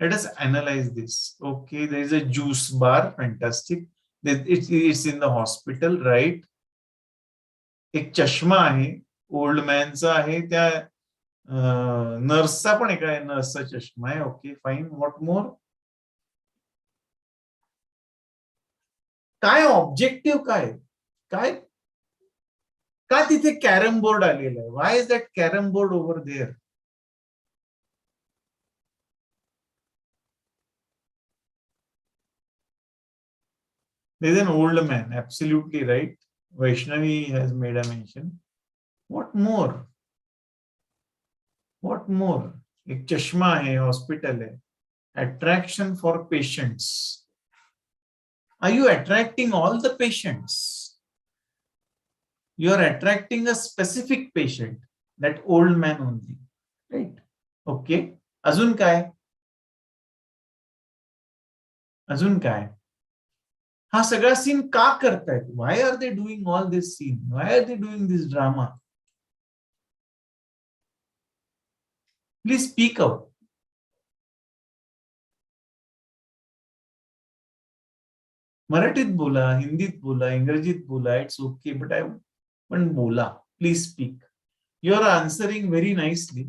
Let us analyze this. Okay, there is a juice bar. Fantastic. It's in the hospital, right? एक चष्मा आहे, ओल्ड मॅनचा आहे, त्या नर्सचा पण एक आहे, नर्सचा चष्मा आहे. Okay, fine. व्हॉट मोर? काय ऑब्जेक्टिव्ह काय काय का तिथे कॅरम बोर्ड आलेला आहे? Why is that carrom board over there? There is an old man, absolutely right. Vaishnavi has made a mention. What more? What more? एक चष्मा है, हॉस्पिटल है. Attraction for patients. Are you attracting all the patients? You are attracting a specific patient, that old man only, right? Okay. अजून काय? अजून काय? हा सगळा सीन का करतायत? Why are they doing all this scene? Why are they doing this drama? Please speak out. मराठीत बोला, हिंदीत बोला, इंग्रजीत बोला. इट्स ओके, बट पण बोला. Please speak. You are answering very nicely,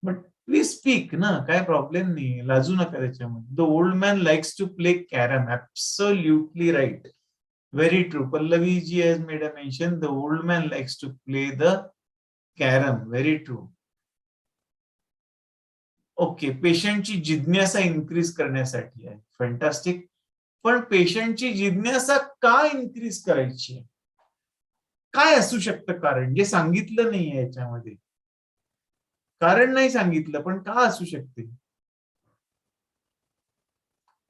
but please speak ना. काय प्रॉब्लेम नाही, लाजू नका त्याच्यामध्ये. The old man likes to play carrom. Absolutely right. Very true. Pallavi ji has made a mention. The old man likes to play the carom. Very true. Okay. पेशंटची जिज्ञासा increase करण्यासाठी आहे. Fantastic. पण पेशंटची जिज्ञासा का इन्क्रीज करायची? काय असू शकतं कारण? जे सांगितलं नाहीये याच्यामध्ये. कारण नाही सांगितलं, पण का असू शकते?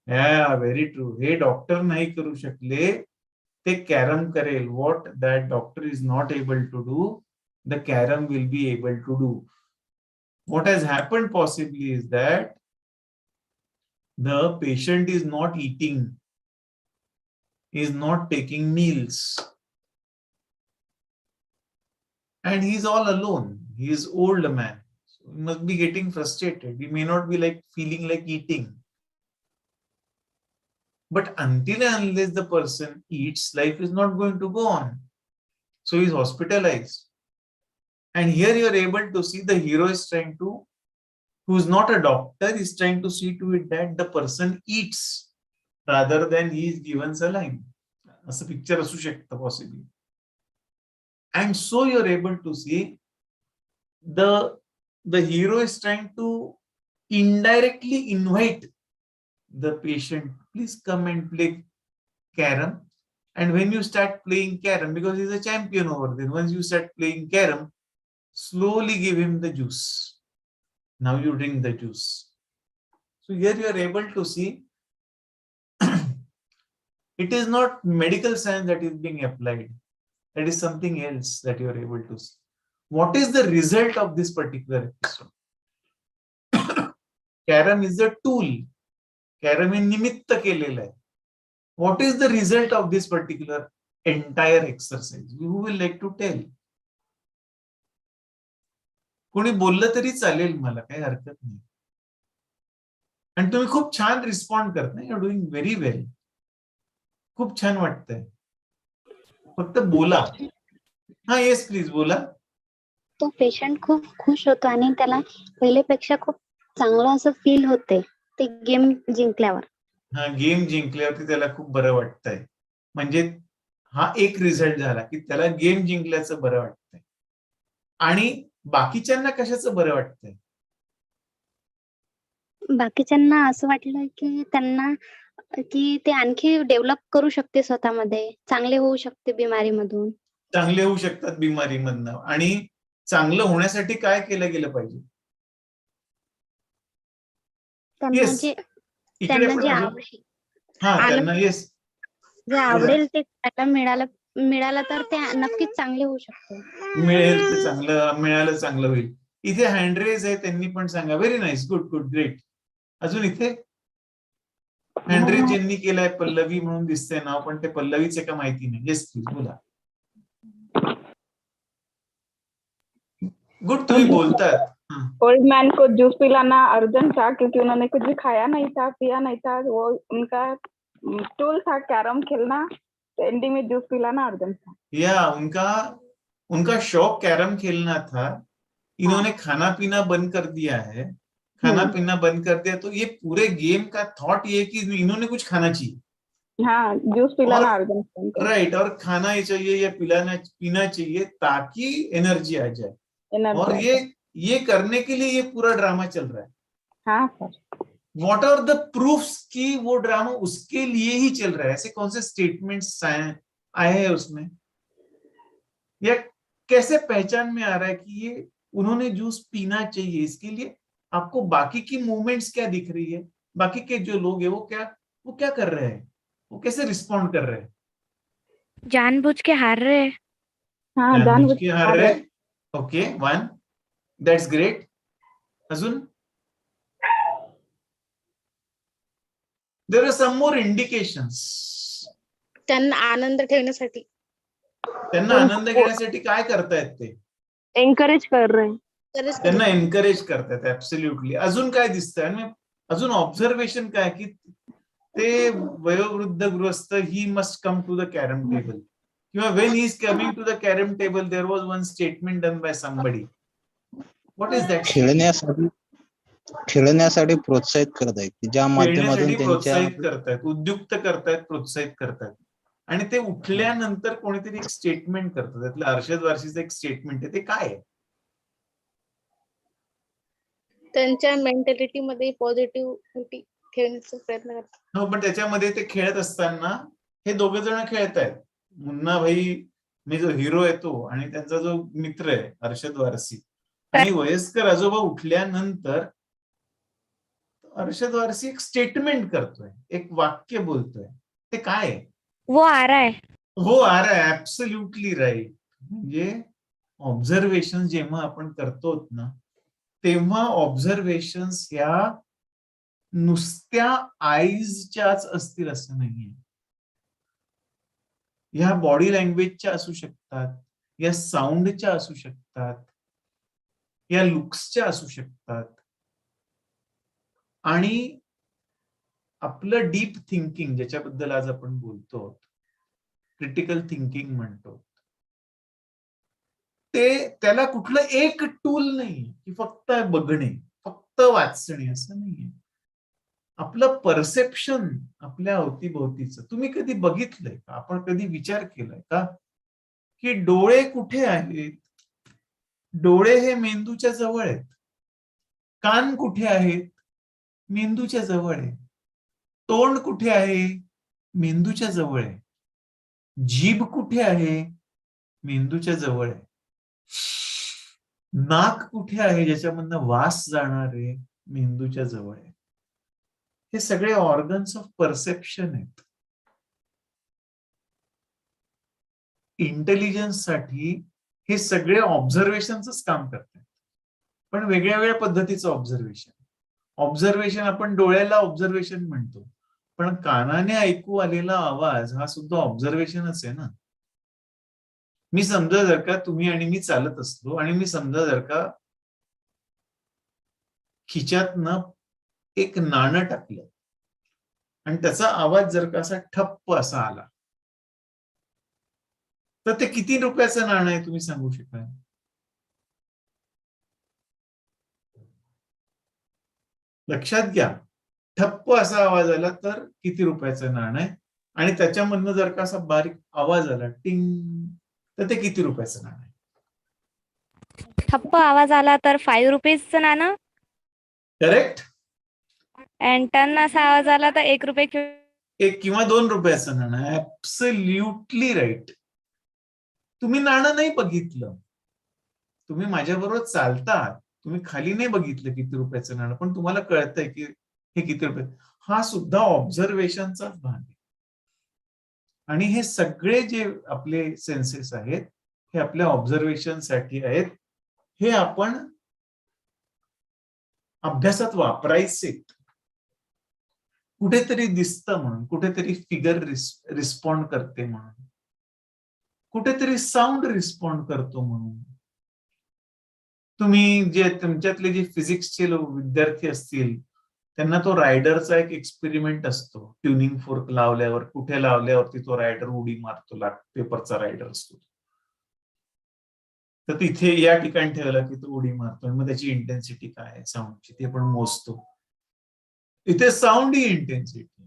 Very true. हे डॉक्टर नाही करू शकले, ते कॅरम करेल. What that doctor is not able to do, the carom will be able to do. What has happened possibly is that the patient is not eating, is not taking meals, and he is all alone. He is old man, so he must be getting frustrated. He may not be like feeling like eating. But until and unless the person eats, life is not going to go on. So he is hospitalized. And here you are able to see the hero is trying to, who is not a doctor, is trying to see to it that the person eats rather than he is given saline. As a picture asu shakta possibly. And so you are able to see the hero is trying to indirectly invite the patient, please come and play carom. And when you start playing carom, because he's a champion over there, once you start playing carom, slowly give him the juice. Now you drink the juice. So here you are able to see it is not medical science that is being applied. That is something else that you are able to see. What is the result of this particular episode? Carom is a tool. Carrom हे निमित्त केलेलं आहे. What is the result of this particular entire exercise? Who will like to tell? कोणी बोललं तरी चालेल, मला काही हरकत नाही. आणि तुम्ही खूप छान रिस्पॉन्ड करताय. You are doing very well. खूप छान वाटतंय. फक्त बोला. हा, येस प्लीज बोला. तो पेशंट खूप खुश होतो आणि त्याला पहिल्यापेक्षा खूप चांगलं असं फील होते ते गेम जिंकल्यावर. हा, गेम जिंकल्यावरती त्याला खूप बरं वाटतंय. म्हणजे हा एक रिझल्ट झाला की त्याला गेम जिंकल्याचं बरं वाटतंय. आणि बाकीच्यांना कशाचं बरं वाटतंय? बाकीच्यांना असं वाटलं की त्यांना की ते आणखी डेव्हलप करू शकते स्वतःमध्ये, चांगले होऊ शकते बिमारीमधून. चांगले होऊ शकतात बिमारीमधनं. आणि चांगलं होण्यासाठी काय केलं गेलं पाहिजे? त्यांना येस, जे इकडे त्यांना पण जे अजून. आवडेल हा, त्यांना येस, जे आवडेल ते करायला मिळालं तर ते नक्कीच चांगले होऊ शकते. मिळेल ते चांगलं, मिळालं चांगलं होईल. इथे हँडरेज आहे, त्यांनी पण सांगा. Very nice, good good, great. अजून इथे हँडरेज ज्यांनी केलाय, पल्लवी म्हणून दिसतंय नाव, पण ते पल्लवीचे का माहिती नाही. येस प्लीज बोला. गुड, तुम्ही बोलतात. ओल्ड मैन को जूस पिलाना अर्जेंट था क्योंकि उन्होंने कुछ भी खाया नहीं था, पिया नहीं था. वो उनका टूल था कैरम खेलना, तो एंडिंग में जूस पिलाना अर्जेंट था. या, उनका शौक कैरम खेलना था. इन्होंने खाना पीना बंद कर दिया है. खाना पीना बंद कर दिया, तो ये पूरे गेम का थॉट ये है कि इन्होंने कुछ खाना चाहिए. हाँ, जूस पिलाना अर्जेंट था. राइट, और खाना ही चाहिए या पीना चाहिए ताकि एनर्जी आ जाए. और ये करने के लिए ये पूरा ड्रामा चल रहा है. हाँ sir. What are the proofs कि वो ड्रामा उसके लिए ही चल रहा है? ऐसे कौन से स्टेटमेंट्स आए हैं उसमें? या कैसे पहचान में आ रहा है कि ये उन्होंने जूस पीना चाहिए? इसके लिए आपको बाकी की मूवमेंट्स क्या दिख रही है? बाकी के जो लोग हैं वो क्या कर रहे हैं? वो कैसे रिस्पॉन्ड कर रहे हैं? जानबूझ के हार रहे हैं. हाँ, जानबूझ के हार रहे. Okay, one, that's great. अजून there are some more indications. त्यांना आनंद ठेवण्यासाठी. त्यांना आनंद घेण्यासाठी काय करतायत ते? एनकरेज कर रहे हैं. त्यांना एनकरेज करतायत. ऍब्सोल्युटली. अजून काय दिसतंय? आणि अजून ऑब्झर्वेशन काय की ते वयोवृद्ध गृहस्थ, he must come to the carrom table. किंवा when he is coming to the carrom table, there was one statement done by somebody. What is that? खेळण्यासाठी प्रोत्साहित करत आहेत, ज्या माध्यमातून खेळण्यासाठी त्यांच्या प्रोत्साहित करतायत, उद्युक्त करतायत, प्रोत्साहित करतायत. आणि ते उठल्यानंतर कोणीतरी एक स्टेटमेंट करतं. त्यातलं अर्शद वारसीचं एक स्टेटमेंट आहे. ते काय आहे? त्यांच्या मेंटॅलिटी मध्ये पॉझिटिव्हिटी ठेवण्याचा प्रयत्न करतात. हो, पण त्याच्यामध्ये ते खेळत असताना हे दोघं जण खेळतायत. मुन्ना भाई मी जो हिरो आहे तो, आणि त्यांचा जो मित्र आहे अर्शद वारसी. आणि वयस्कर आजोबा उठल्यानंतर अर्शद वारसी एक स्टेटमेंट करतोय, एक वाक्य बोलतोय. ते काय आहे? वो आ रहा है. हो, आ रहा है. Absolutely right. म्हणजे ऑब्झर्वेशन जेव्हा आपण करतो ना, तेव्हा ऑब्झर्वेशन्स ह्या नुसत्या आईजच्याच असतील असं नाहीये. ह्या बॉडी लँग्वेजच्या असू शकतात, या साऊंडच्या असू शकतात, या लुक्सच्या असू शकतात. आणि आपलं डीप थिंकिंग, ज्याच्याबद्दल आज आपण बोलतो, क्रिटिकल थिंकिंग म्हणतो, ते त्याला कुठलं एक टूल नाही की फक्त बघणे, फक्त वाचणे असं नाहीये. आपलं परसेप्शन आपल्या अवतीभोवतीचं तुम्ही कधी बघितलंय का? आपण कधी विचार केलाय का की डोळे कुठे आहेत? डोळे हे मेंदूच्या जवळ आहेत. कान कुठे आहेत? मेंदूच्या जवळ आहे. तोंड कुठे आहे? मेंदूच्या जवळ आहे. जीभ कुठे आहे? मेंदूच्या जवळ आहे. नाक कुठे आहे? ज्याच्यामधनं वास जाणार आहे? मेंदूच्या जवळ आहे. हे सगळे ऑर्गन्स ऑफ परसेप्शन आहेत. इंटेलिजन्स साठी हे सगळे ऑब्झर्वेशनच काम करतात, पण वेगळ्या वेगळ्या पद्धतीचं ऑब्झर्वेशन. ऑब्झर्वेशन आपण डोळ्याला ऑब्झर्वेशन म्हणतो, पण कानाने ऐकू आलेला आवाज हा सुद्धा ऑब्झर्वेशनच आहे ना. मी समजा जर का तुम्ही आणि मी चालत असलो आणि मी समजा जर का खिच्यातनं एक नाणं टाकलं आणि त्याचा आवाज जर का असा ठप्प असा आला, तर ते किती रुपयाचं नाणं आहे तुम्ही सांगू शकाल? लक्षात घ्या, ठप्प असा आवाज आला तर किती रुपयाचं नाणं आहे, आणि त्याच्यामधनं जर का असा बारीक आवाज आला टिंग, तर ते किती रुपयाचं नाणं आहे? ठप्प आवाज आला तर 5 रुपीजचं नाणं. करेक्ट. अँड टन असा आवाज आला तर 1 रुपये 1 किंवा 2 रुपयाचं नाणं. Absolutely right. तुम्ही नाणं नाही बघितलं, तुम्ही माझ्याबरोबर चालतात, तुम्ही खाली नाही बघितलं किती रुपयाचं नाणं, पण तुम्हाला कळतंय की हे किती रुपये. हा सुद्धा ऑब्झर्वेशनचाच भाग आहे. आणि हे सगळे जे आपले सेन्सेस आहेत हे आपल्या ऑब्झर्वेशन साठी आहेत. हे आपण अभ्यासात वापरायचे. कुठेतरी दिसतं म्हणून, कुठेतरी फिगर रिस्पॉन्ड करते म्हणून, कुठेतरी साऊंड रिस्पॉन्ड करतो म्हणून. तुम्ही जे तुमच्यातले जे फिजिक्सचे विद्यार्थी असतील त्यांना तो रायडरचा एक एक्सपेरिमेंट असतो. ट्युनिंग फोर्क लावल्यावर कुठे लावल्यावरती तो रायडर उडी मारतो, पेपरचा रायडर असतो. तर तिथे या ठिकाणी ठेवला की तो उडी मारतो, मग त्याची इंटेन्सिटी काय आहे साऊंडची ते पण मोजतो. इथे साऊंड ही इंटेन्सिटी,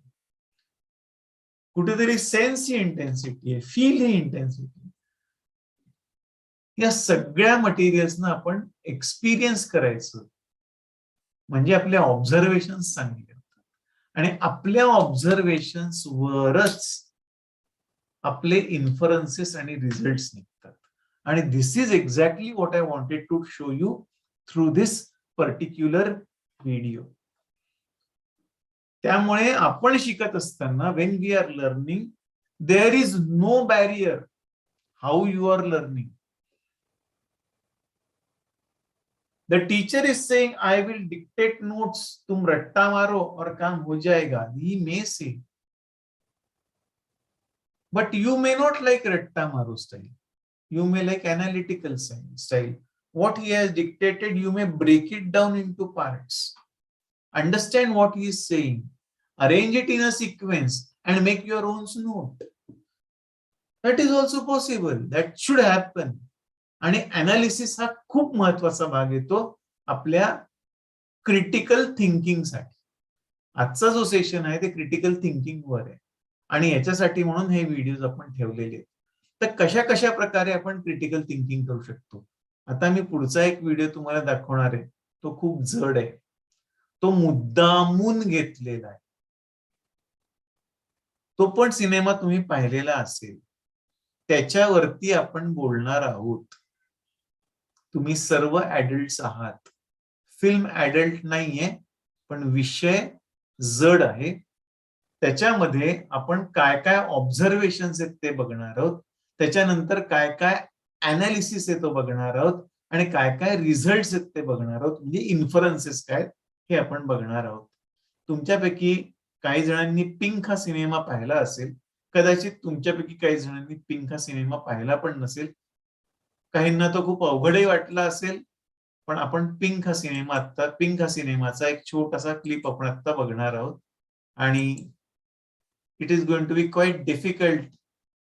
कुठेतरी सेन्स ही इंटेन्सिटी आहे, फील ही इंटेन्सिटी. या सगळ्या मटेरियल्सना आपण एक्सपिरियन्स करायचं म्हणजे आपले ऑब्झर्वेशन चांगले होतात. आणि आपल्या ऑब्झर्वेशन्स वरच आपले इन्फरन्सेस आणि रिझल्ट्स निघतात. आणि this is exactly what I wanted to show you through this particular video. त्यामुळे आपण शिकत असताना when we are learning there is no barrier how you are learning. The teacher is saying, I will dictate notes, तुम रट्टा मारो और काम हो जाएगा. He may say. But you may not like ratta maro style. You may like analytical style. What he has dictated, you may break it down into parts. Understand what he is saying. Arrange it in a sequence and make your own note. That is also possible. That should happen. आणि analysis हा खूप महत्वाचा भाग येतो आपल्या critical थिंकिंगसाठी. आजचा जो session आहे ते क्रिटिकल थिंकिंग वर आहे आणि याच्यासाठी म्हणून हे व्हिडिओज आपण ठेवलेले आहेत. तर कशा कशा प्रकारे आपण क्रिटिकल थिंकिंग करू शकतो. आता मी पुढचा एक व्हिडिओ तुम्हाला दाखवणार आहे, तो खूप जड आहे, तो मुद्दामून घेतलेला आहे. तो पण सिनेमा तुम्ही पाहिलेला असेल, त्याच्यावरती आपण बोलणार आहोत. तुम्ही सर्व ऍडल्ट्स आहात, फिल्म ऍडल्ट नाहीये, पण विषय जड आहे. त्याच्यामध्ये आपण काय काय ऑब्झर्वेशन्स आहेत ते बघणार आहोत, त्याच्यानंतर काय काय अनालिसिस आहे तो बघणार आहोत, आणि काय काय रिझल्ट्स आहेत ते बघणार आहोत, म्हणजे इन्फरन्सेस काय हे आपण बघणार आहोत. तुमच्यापैकी काही जणांनी पिंक हा सिनेमा पाहिला असेल, कदाचित तुमच्यापैकी काही जणांनी पिंक हा सिनेमा पाहिला पण नसेल, काहींना तो खूप अवघडही वाटला असेल. पण आपण पिंक हा सिनेमाचा एक छोटासा क्लिप आपण आता बघणार आहोत. आणि it is going to be quite difficult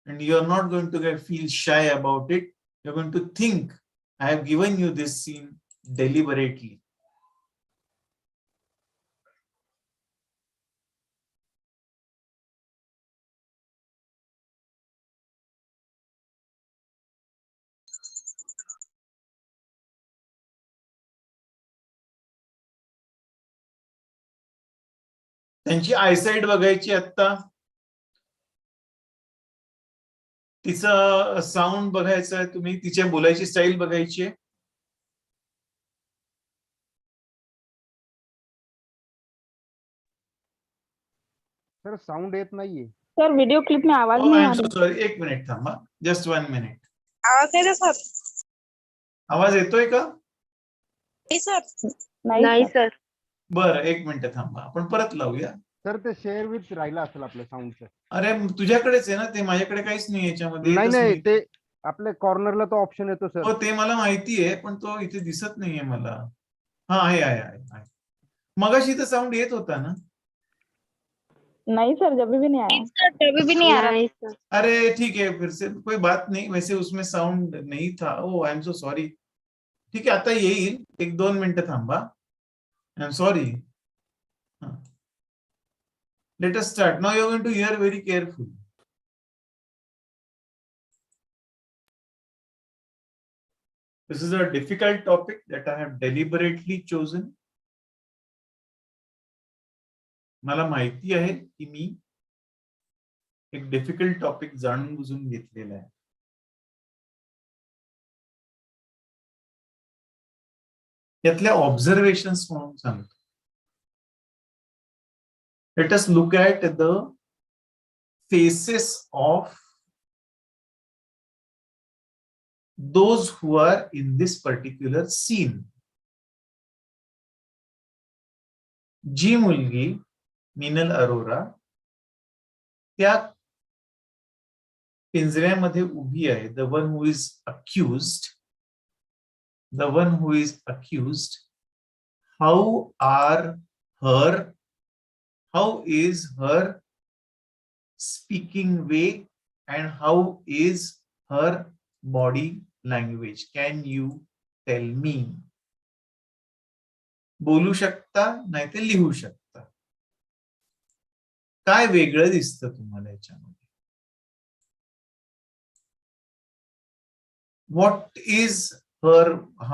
and you are not going to feel shy about it. You are going to think I have given you this scene deliberately. त्यांची आयसाईट बघायची आता, तिचं sound बघायचं आहे, तुम्ही तिच्या बोलायची style बघायची आहे. सर साऊंड येत नाहीये सर व्हिडिओ क्लिप में आवाज नहीं आ रही. सॉरी, 1 मिनिट थांबा, जस्ट 1 मिनिट. आवाज येतो सर? आवाज येतोय का? नाही सर. नाही सर. बरं, 1 मिनिट थांबा, आपण परत लावूया. सर ते शेअर विथ राहिलं असेल आपलं साऊंडचं. अरे तुझ्याकडेच आहे ना ते, माझ्याकडे काहीच नाही याच्यामध्ये. नाही येतच नाही, नाही. ते आपल्या कॉर्नरला तो ऑप्शन येतो सर. हो ते मला माहिती आहे, पण तो इथे दिसत नाहीये मला. हा आहे. मगाशी तर साऊंड येत होता ना. नहीं सर, जब भी नहीं आया। कभी भी नहीं आ रहा। नाही sir. अरे ठीक है, फिर से कोई बात नहीं, वैसे उसमें साउंड नहीं था. Oh I am so sorry. ठीक आहे, आता येईल. 1-2 मिनिटं थांबा. I am sorry. Let us start. Now you are going to hear very carefully. This is a difficult topic that I have deliberately chosen. मला माहिती आहे की मी एक डिफिकल्ट टॉपिक जाणून बुजून घेतलेला आहे. यातल्या ऑब्झर्वेशन्स म्हणून सांगतो. Let us look at the faces of those who are in this particular scene. जी मुलगी मीनल अरोरा त्या पिंजऱ्यामध्ये उभी आहे, the one who is accused, how is her speaking way and how is her body language? Can you tell me? बोलू शकता, नाही ते लिहू शकता. काय वेगळं दिसतं तुम्हाला याच्यामध्ये?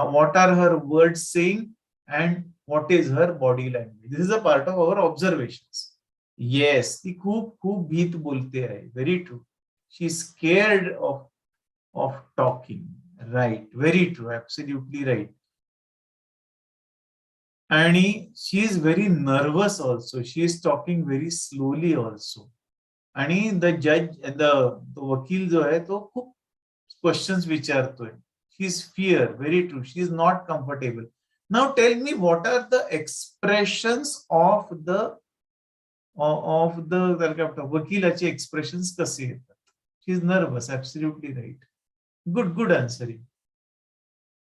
what are her words saying and what is her body language? This is a part of our observations. Yes, ती खूप भीत बोलते आहे. Very true. She is scared of talking. Right, very true, absolutely right. And she is very nervous also. She is talking very slowly also. And the judge, the वकील जो आहे तो खूप questions विचारतोय. She is fear, very true. She is not comfortable. Now tell me, what are the expressions of the वकिलाचे expressions कसे येतात? She is nervous, absolutely right. Good answering.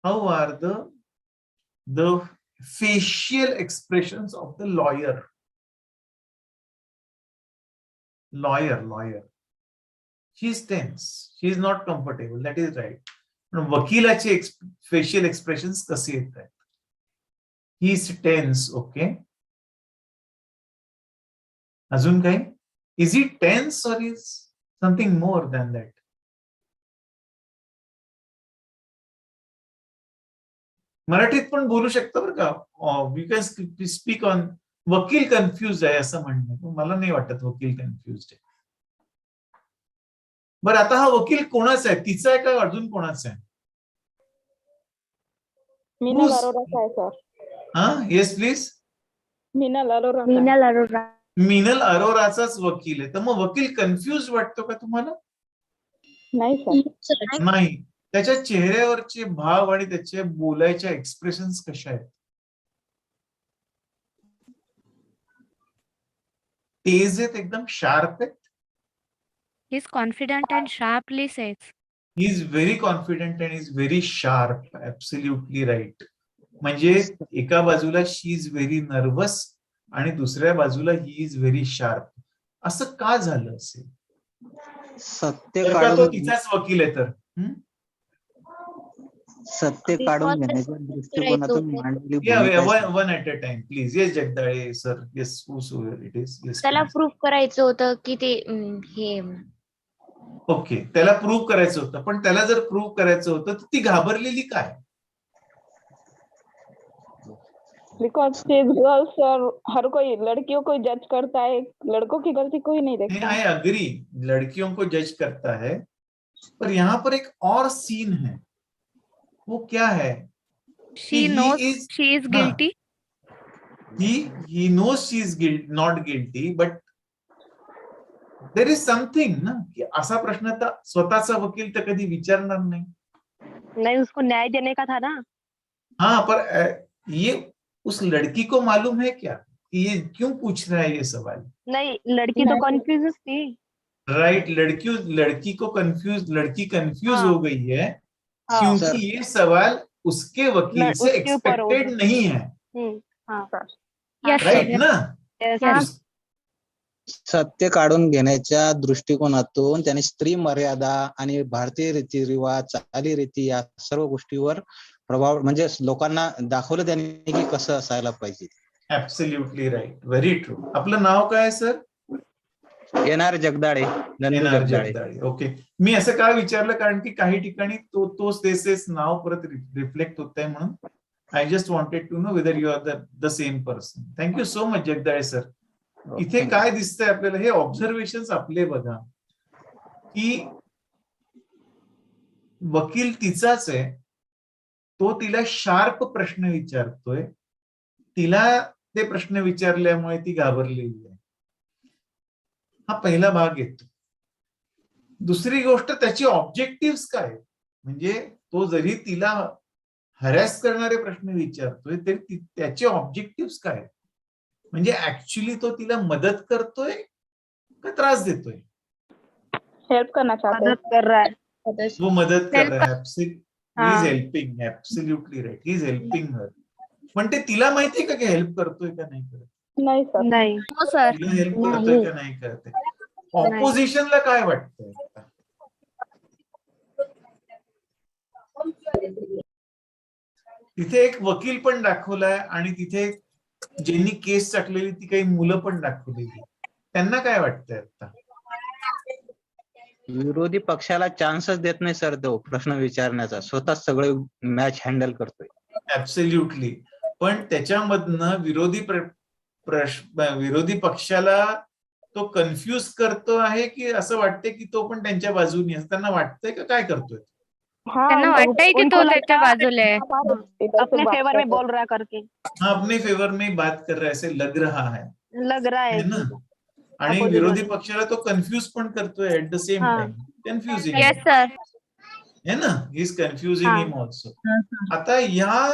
How are the facial expressions of the lawyer? She is tense. She is not comfortable. That is right. वकिलाचे facial expressions कसे येतात? He is tense. Okay. अजून काही? Is he tense or is something more than that? मराठीत पण बोलू शकता बरं का. You can speak on. वकील कन्फ्युज आहे असं म्हणणं, मला नाही वाटत वकील कन्फ्युज आहे. बरं, आता हा वकील कोणाचा आहे? तिचा आहे का अजून कोणाचा आहे? मीनल अरोरा है सर। हा, येस प्लीज. मीनल अरोरा। मीनल अरोराचाच वकील आहे. तर मग वकील कन्फ्युज वाटतो का तुम्हाला? नहीं सर। नाही. त्याच्या चेहऱ्यावरचे भाव आणि त्याचे बोलायच्या एक्सप्रेशन्स कशा आहेत? तेज आहेत, एकदम शार्प आहेत. He is confident and sharply says. He is very confident and is very sharp. Absolutely right. म्हणजे एका बाजूला शी इज व्हेरी नर्वस आणि दुसऱ्या बाजूला ही इज व्हेरी शार्प. असं का झालं असेल? सत्य तो काढून तिचाच वकील आहे तर. सत्य काढून घेण्याच्या दृष्टिकोनातून मांडलेली one at a time please. Yes Jagdale sir. Yes it is. Yes. त्याला प्रूफ करायचं होतं की ते हे. ओके, त्याला प्रूव्ह करायचं होतं, पण त्याला जर प्रूव्ह करायचं होतं तर ती घाबरलेली काय? Because she is girl sir, हर कोई लड़कियों को जज करता है, लड़कों की गलती कोई नहीं देखता। आई अग्री, लड़कियों को जज करता है, पर यहाँ पर एक और सीन है. वो क्या है? She knows she is guilty. He knows she is not guilty, but there is something ना, की असा प्रश्न तर स्वतःचा वकील तर कधी विचारणार नाही. नहीं, उसको न्याय देने का था ना. हाँ, पर ये उस लड़की को मालूम है क्या कि ये क्यों पूछ रहा है ये सवाल? नहीं, लड़की तो कंफ्यूज थी। राइट, लड़की कंफ्यूज हाँ। हो गई है हाँ। क्योंकि ये सवाल उसके वकील से उसके ऊपर हो एक्सपेक्टेड नहीं है, हाँ यस राइट सर. ना? Yes. सत्य काढून घेण्याच्या दृष्टिकोनातून त्याने स्त्री मर्यादा आणि भारतीय रीतिरिवाज, चालीरीती या सर्व गोष्टीवर प्रभाव म्हणजे लोकांना दाखवलं त्यांनी की कसं असायला पाहिजे. Absolutely right, very true. आपलं नाव काय सर? येणार जगदाळे, नंदू NR जगदाळे. जगदाळे. ओके. मी असं का विचारलं कारण की काही ठिकाणी तोच तेच नाव परत रिफ्लेक्ट होत आहे म्हणून I just wanted to know whether you are the same person. Thank you so much Jagdale sir. इथे काय दिसतंय आपल्याला, हे ऑब्झर्वेशन आपले बघा की वकील तिचाच आहे, तो तिला शार्प प्रश्न विचारतोय, तिला ते प्रश्न विचारल्यामुळे ती घाबरलेली आहे. हा पहिला भाग येतो. दुसरी गोष्ट त्याची ऑब्जेक्टिव्ह काय, म्हणजे तो जरी तिला हरॅस करणारे प्रश्न विचारतोय तरी त्याचे ऑब्जेक्टिव्ह काय, म्हणजे ऍक्च्युली तो तिला मदत करतोय का त्रास देतोय? हेल्प करना चाहते हैं. मदद कर रहा है. वो मदत कर रहा है. ही हाँ. Is helping. Absolutely right, he is helping her. पण ते तिला माहितीये का की हेल्प करतोय का नाही करत? नहीं सर. नहीं. हो सर. तिला हेल्प करतोय का नाही करते? ऑपोजिशनला काय वाटतंय? तिथे एक वकील पण दाखवलाय आणि तिथे ज्यांनी केस टाकलेली ती काही मुलं पण दाखवलेली. त्यांना काय वाटतंय आता? विरोधी पक्षाला चान्सच देत नाही सर तो प्रश्न विचारण्याचा, स्वतः सगळे मॅच हँडल करतोय. ऍब्सोल्युटली. पण त्याच्यामधनं विरोधी पक्षाला तो कन्फ्यूज करतो आहे की असं वाटतंय की तो पण त्यांच्या बाजूने, त्यांना वाटतंय का काय करतोय? त्यांना वाटतंय की तो त्याच्या बाजूला आहे. अपने फेवर में बोल रहा है करके हाँ, अपने फेवर में बात कर रहा है ऐसे लग रहा है है ना? आणि विरोधी पक्षाला तो कन्फ्यूज पण करतोय at the same time. Confusing yes sir. है ना? He is confusing him also. आता या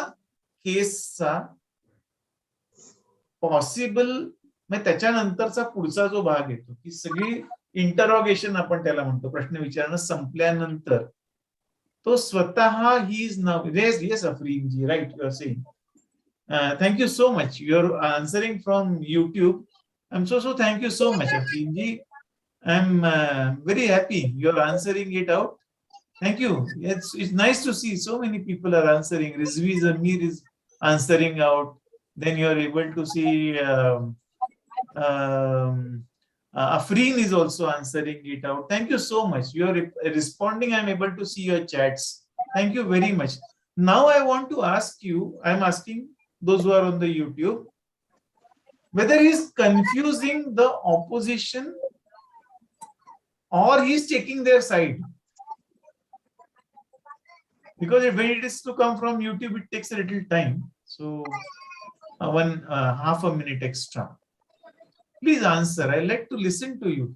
केसचा पॉसिबल म्हणजे त्याच्यानंतरचा पुढचा जो भाग येतो की सगळी इंटरॉगेशन आपण त्याला म्हणतो, प्रश्न विचारणं संपल्यानंतर तो स्वतः he is now yes Afreen ji, right, you are saying. Thank you so much. You are answering from YouTube. I'm so thank you so much, Afreen ji. I'm very happy you're answering it out. Thank you. It's nice to see so many people are answering. Rizvi Zamir is answering out. Then you're able to see Afreen is also answering it out. Thank you so much. You're responding. I'm able to see your chats. Thank you very much. Now I want to ask you, I'm asking those who are on the YouTube, whether he's confusing the opposition or he's taking their side. Because when it is to come from YouTube, it takes a little time. So half a minute extra. Please answer. I like to listen to you.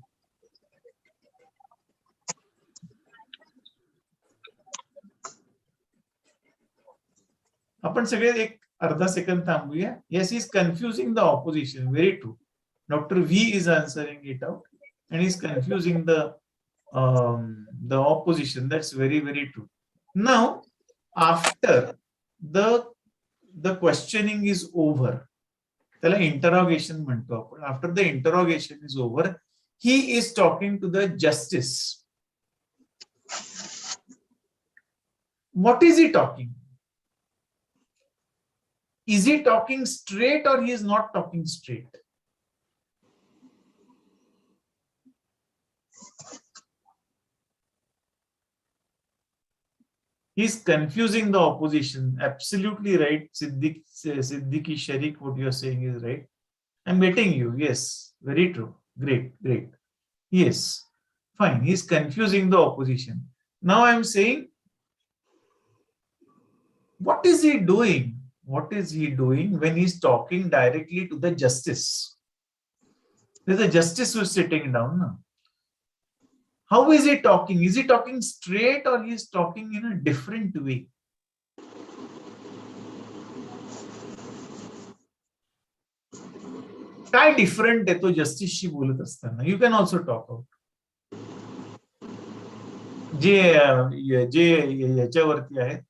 आपण सगळे एक अर्धा second थांबूया. Yes, is confusing the opposition. Very true. Doctor V is answering it out and he's confusing the opposition. That's very, very true. Now, after the questioning is over, त्याला interrogation म्हणतो आपण. After the interrogation is over, he is talking to the justice. What is he talking? Is he talking straight or he is not talking straight? He is confusing the opposition. Absolutely right, Siddiqui Sharik, what you are saying is right. I'm getting you. Yes, very true. Great, great. Yes, fine. He is confusing the opposition. Now I'm saying, what is he doing? What is he doing when he's talking directly to the justice? There's a justice who's sitting down now. How is he talking? Is he talking straight or he is talking in a different way? काय different आहे तो जस्टिसशी बोलत असताना? You can also talk out. जे याच्यावरती आहेत,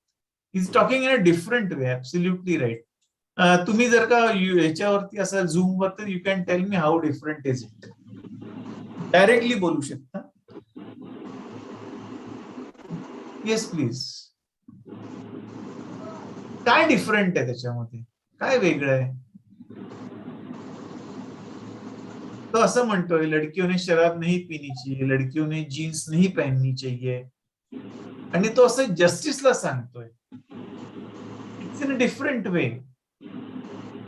is talking in a different way. Absolutely right. तुम्ही जर का याच्यावरती असाल झूम वर, तर you can tell me how different is it. Directly बोलू शकता. Yes please. काय डिफरंट आहे त्याच्यामध्ये? काय वेगळं आहे? तो असं म्हणतोय, लडकियों ने शराब नहीं पीनी चाहिए, लडकियों ने जीन्स नहीं पहननी चाहिए, आणि तो असं जस्टिसला सांगतोय. It's in a different way.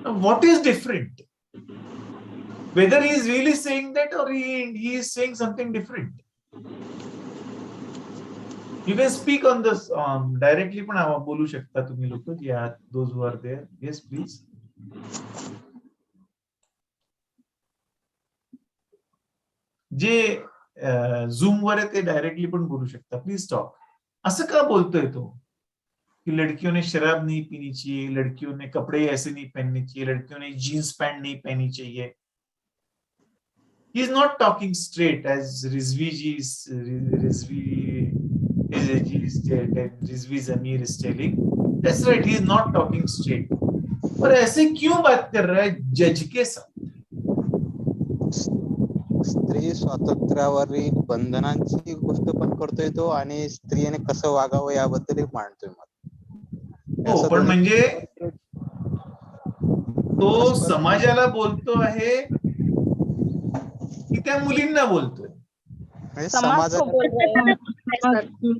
What is different? Whether he is really saying that or he is saying something different. You can speak on this directly, पण बोलू शकता तुम्ही लोक जे आहात, those who are there. Yes, please. जे झूम वर आहे ते directly पण बोलू शकता. Please talk. असं का बोलतोय तो कि लड़कियों ने शराब नहीं पीनी चाहिए, लड़कियों ने कपड़े ऐसे नहीं पहनने चाहिए, लड़कियों ने जीन्स पैंट नहीं पहननी चाहिए? He is not talking straight as Rizvi Zamir is telling. That's right, he is not talking straight. पर ऐसे क्यों बात कर रहा है जज के साथ? स्त्री स्वातंत्र्यावरील बंधनांची गोष्ट पण करतोय तो, आणि स्त्रीने कसं वागावं याबद्दल मांडतोय मत. हो, पण म्हणजे तो समाजाला बोलतो आहे की त्या मुलींना बोलतोय? समाज को बोल रहे हैं.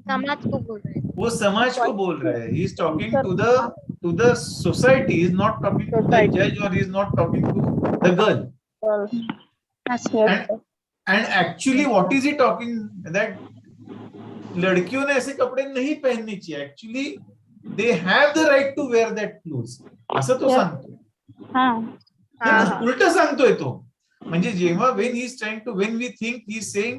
समाज को बोल रहे हैं. वो समाज को बोल रहा है. He is talking to the society. He is not talking to the judge, or he is not talking to the girl. And actually, what is he talking? That लड़कियों ने ऐसे कपड़े नहीं पहनने चाहिए. Actually, they have the right to wear that clothes. असं तो सांगतोय. उलट सांगतोय तो. म्हणजे जेव्हा when we think he is saying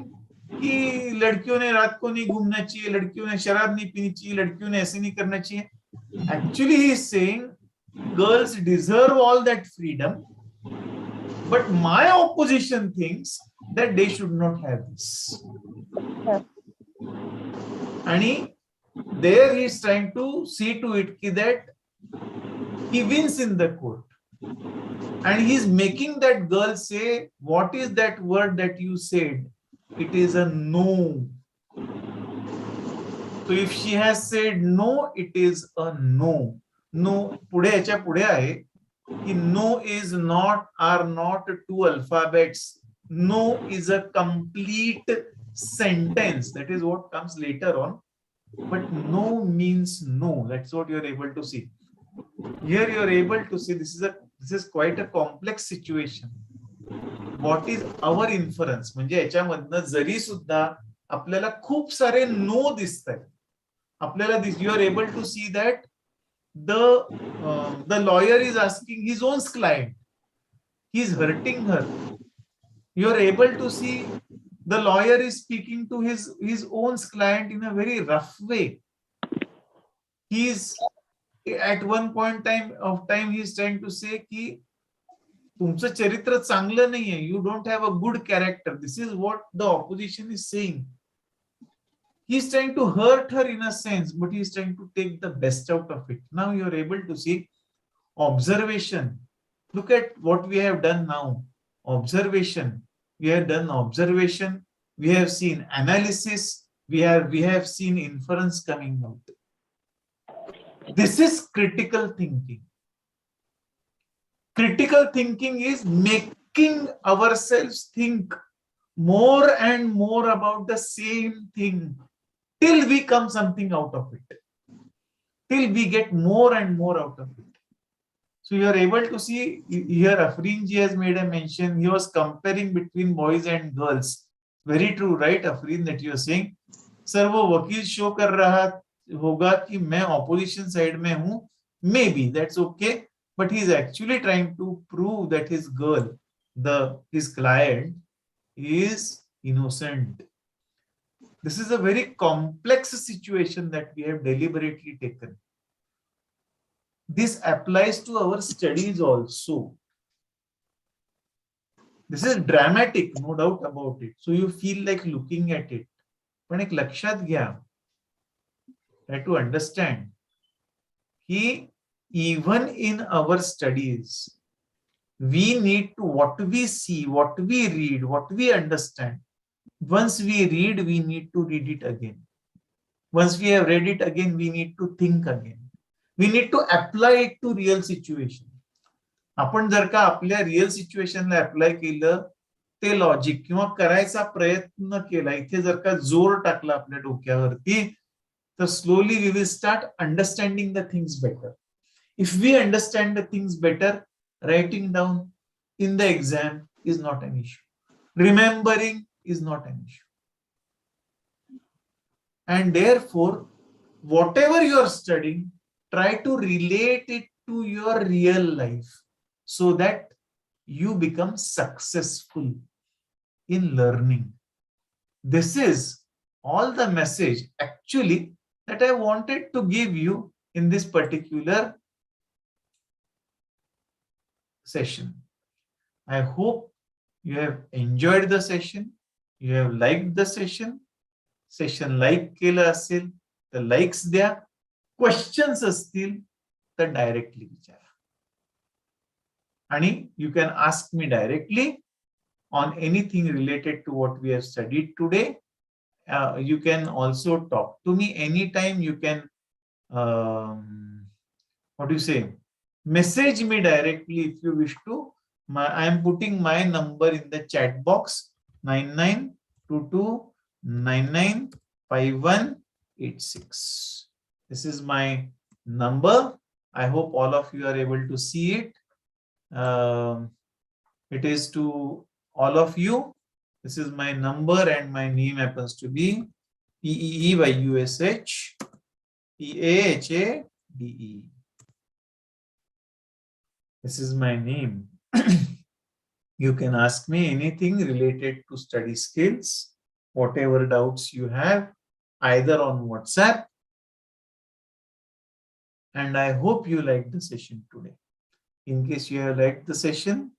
कि लड़कियों ने रात को नहीं घूमना चाहिए, लड़कियों ने शराब नहीं पीनी चाहिए, लड़कियों ने ऐसे नहीं करना चाहिए. Actually, he is saying girls deserve all that freedom, but my opposition thinks that they should not have this. आणि there he is trying to see to it that he wins in the court. And he is making that girl say, what is that word that you said? It is a no. So if she has said no, it is a no. No, पुढे याच्या पुढे आहे की no is not, are not two alphabets. No is a complete sentence. That is what comes later on. But no means no. That's what you are able to see. Here you are able to see this is quite a complex situation. What is our inference? म्हणजे याच्यामधनं जरी सुद्धा आपल्याला खूप सारे no दिसतात, आपल्याला you are able to see that the lawyer is asking his own client, he is hurting her. You are able to see the lawyer is speaking to his own client in a very rough way. He is at one point of time he is trying to say कि तुमचं चरित्र चांगलं नाहीये, you don't have a good character. This is what the opposition is saying. He is trying to hurt her in a sense, but he is trying to take the best out of it. Now you are able to see observation. Look at what we have done now. Observation. We have done observation. We have seen analysis. We have seen inference coming out. This is critical thinking. Critical thinking is making ourselves think more and more about the same thing till we come something out of it, till we get more and more out of it. So you are able to see here Afreen ji has made a mention. He was comparing between boys and girls. Very true, right, Afreen, that you are saying. Sir, वो वकील show कर रहा होगा कि मैं opposition side में हूँ. Maybe that's okay. But he is actually trying to prove that his girl, his client, is innocent. This is a very complex situation that we have deliberately taken. This applies to our studies also. This is dramatic, no doubt about it. So you feel like looking at it. पण एक लक्षात घ्या, try to understand कि even in our studies, we need to, what we see, what we read, what we understand. Once we read, we need to read it again. Once we have read it again, we need to think again. We need to apply it to real situation. आपण जर का आपल्या real सिच्युएशनला apply केलं, ते logic किंवा करायचा प्रयत्न केला, इथे जर का जोर टाकला आपल्या डोक्यावरती, तर slowly we will start understanding the things better. If we understand the things better, writing down in the exam is not an issue. Remembering is not an issue. And therefore, whatever you are studying, try to relate it to your real life so that you become successful in learning. This is all the message actually that I wanted to give you in this particular session. I hope you have enjoyed the session. You have liked the session. Session like केलं असेल तर likes द्या. Questions असतील तर directly विचारा. आणि you can ask me directly on anything related to what we have studied today. You can also talk to me anytime. You can, what do you say? Message me directly if you wish to. I am putting my number in the chat box, 9922995186. This is my number. I hope all of you are able to see it. It is to all of you. This is my number and my name happens to be PEEYUSH PAHADE. This is my name. You can ask me anything related to study skills, whatever doubts you have, either on WhatsApp. And I hope you liked the session today. In case you have liked the session,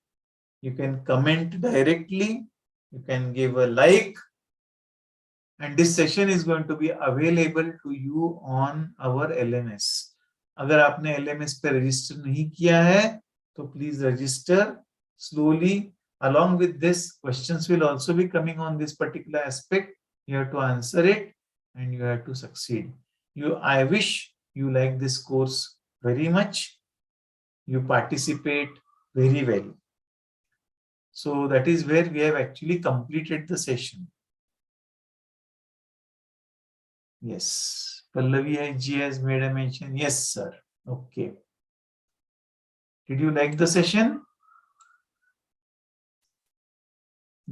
you can comment directly, you can give a like, and this session is going to be available to you on our LMS. अगर आपने LMS पे register नहीं किया है, so please register slowly. Along with this, questions will also be coming on this particular aspect. You have to answer it and you have to succeed. I wish you like this course very much. You participate very well. So that is where we have actually completed the session. Yes, Pallavi G has made a mention. Yes, sir. Okay. Did you like the session?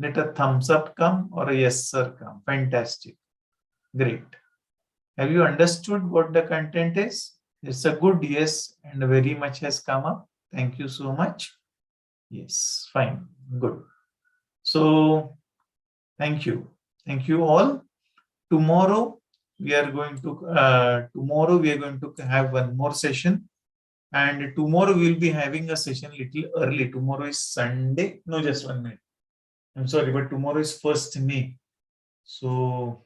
Let a thumbs up come or a yes sir come. Fantastic. Great. Have you understood what the content is? It's a good yes and very much has come up. Thank you so much. Yes, fine. Good. So thank you. Thank you all. Tomorrow we are going to have one more session. And tomorrow we'll be having a session little early. Tomorrow is Sunday. No, just 1 minute. I'm sorry, but tomorrow is 1st May. So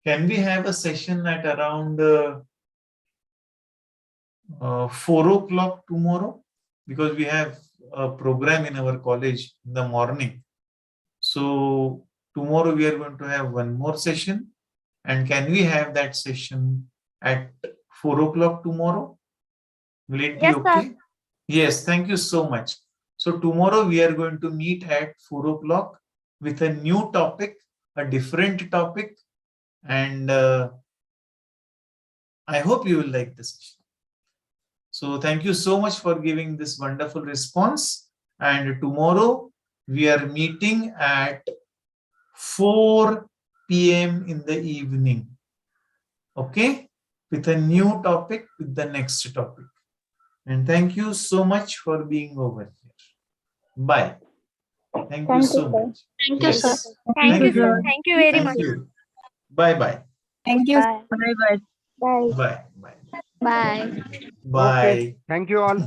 can we have a session at around 4 o'clock tomorrow? Because we have a program in our college in the morning. So tomorrow we are going to have one more session. And can we have that session at 4 o'clock tomorrow? Will it be okay? Sir. Yes, thank you so much. So tomorrow we are going to meet at 4 o'clock with a new topic, a different topic, and I hope you will like this session. So thank you so much for giving this wonderful response. And tomorrow we are meeting at 4 p.m. in the evening. Okay? With a new topic, with the next topic. And thank you so much for being over here. Bye. Thank you so much. Thank you, sir. Thank you, sir. Thank you very much. Thank you. Bye bye. Thank you. Bye. Bye bye. Bye. Bye. Bye. Bye. Bye. Thank you all.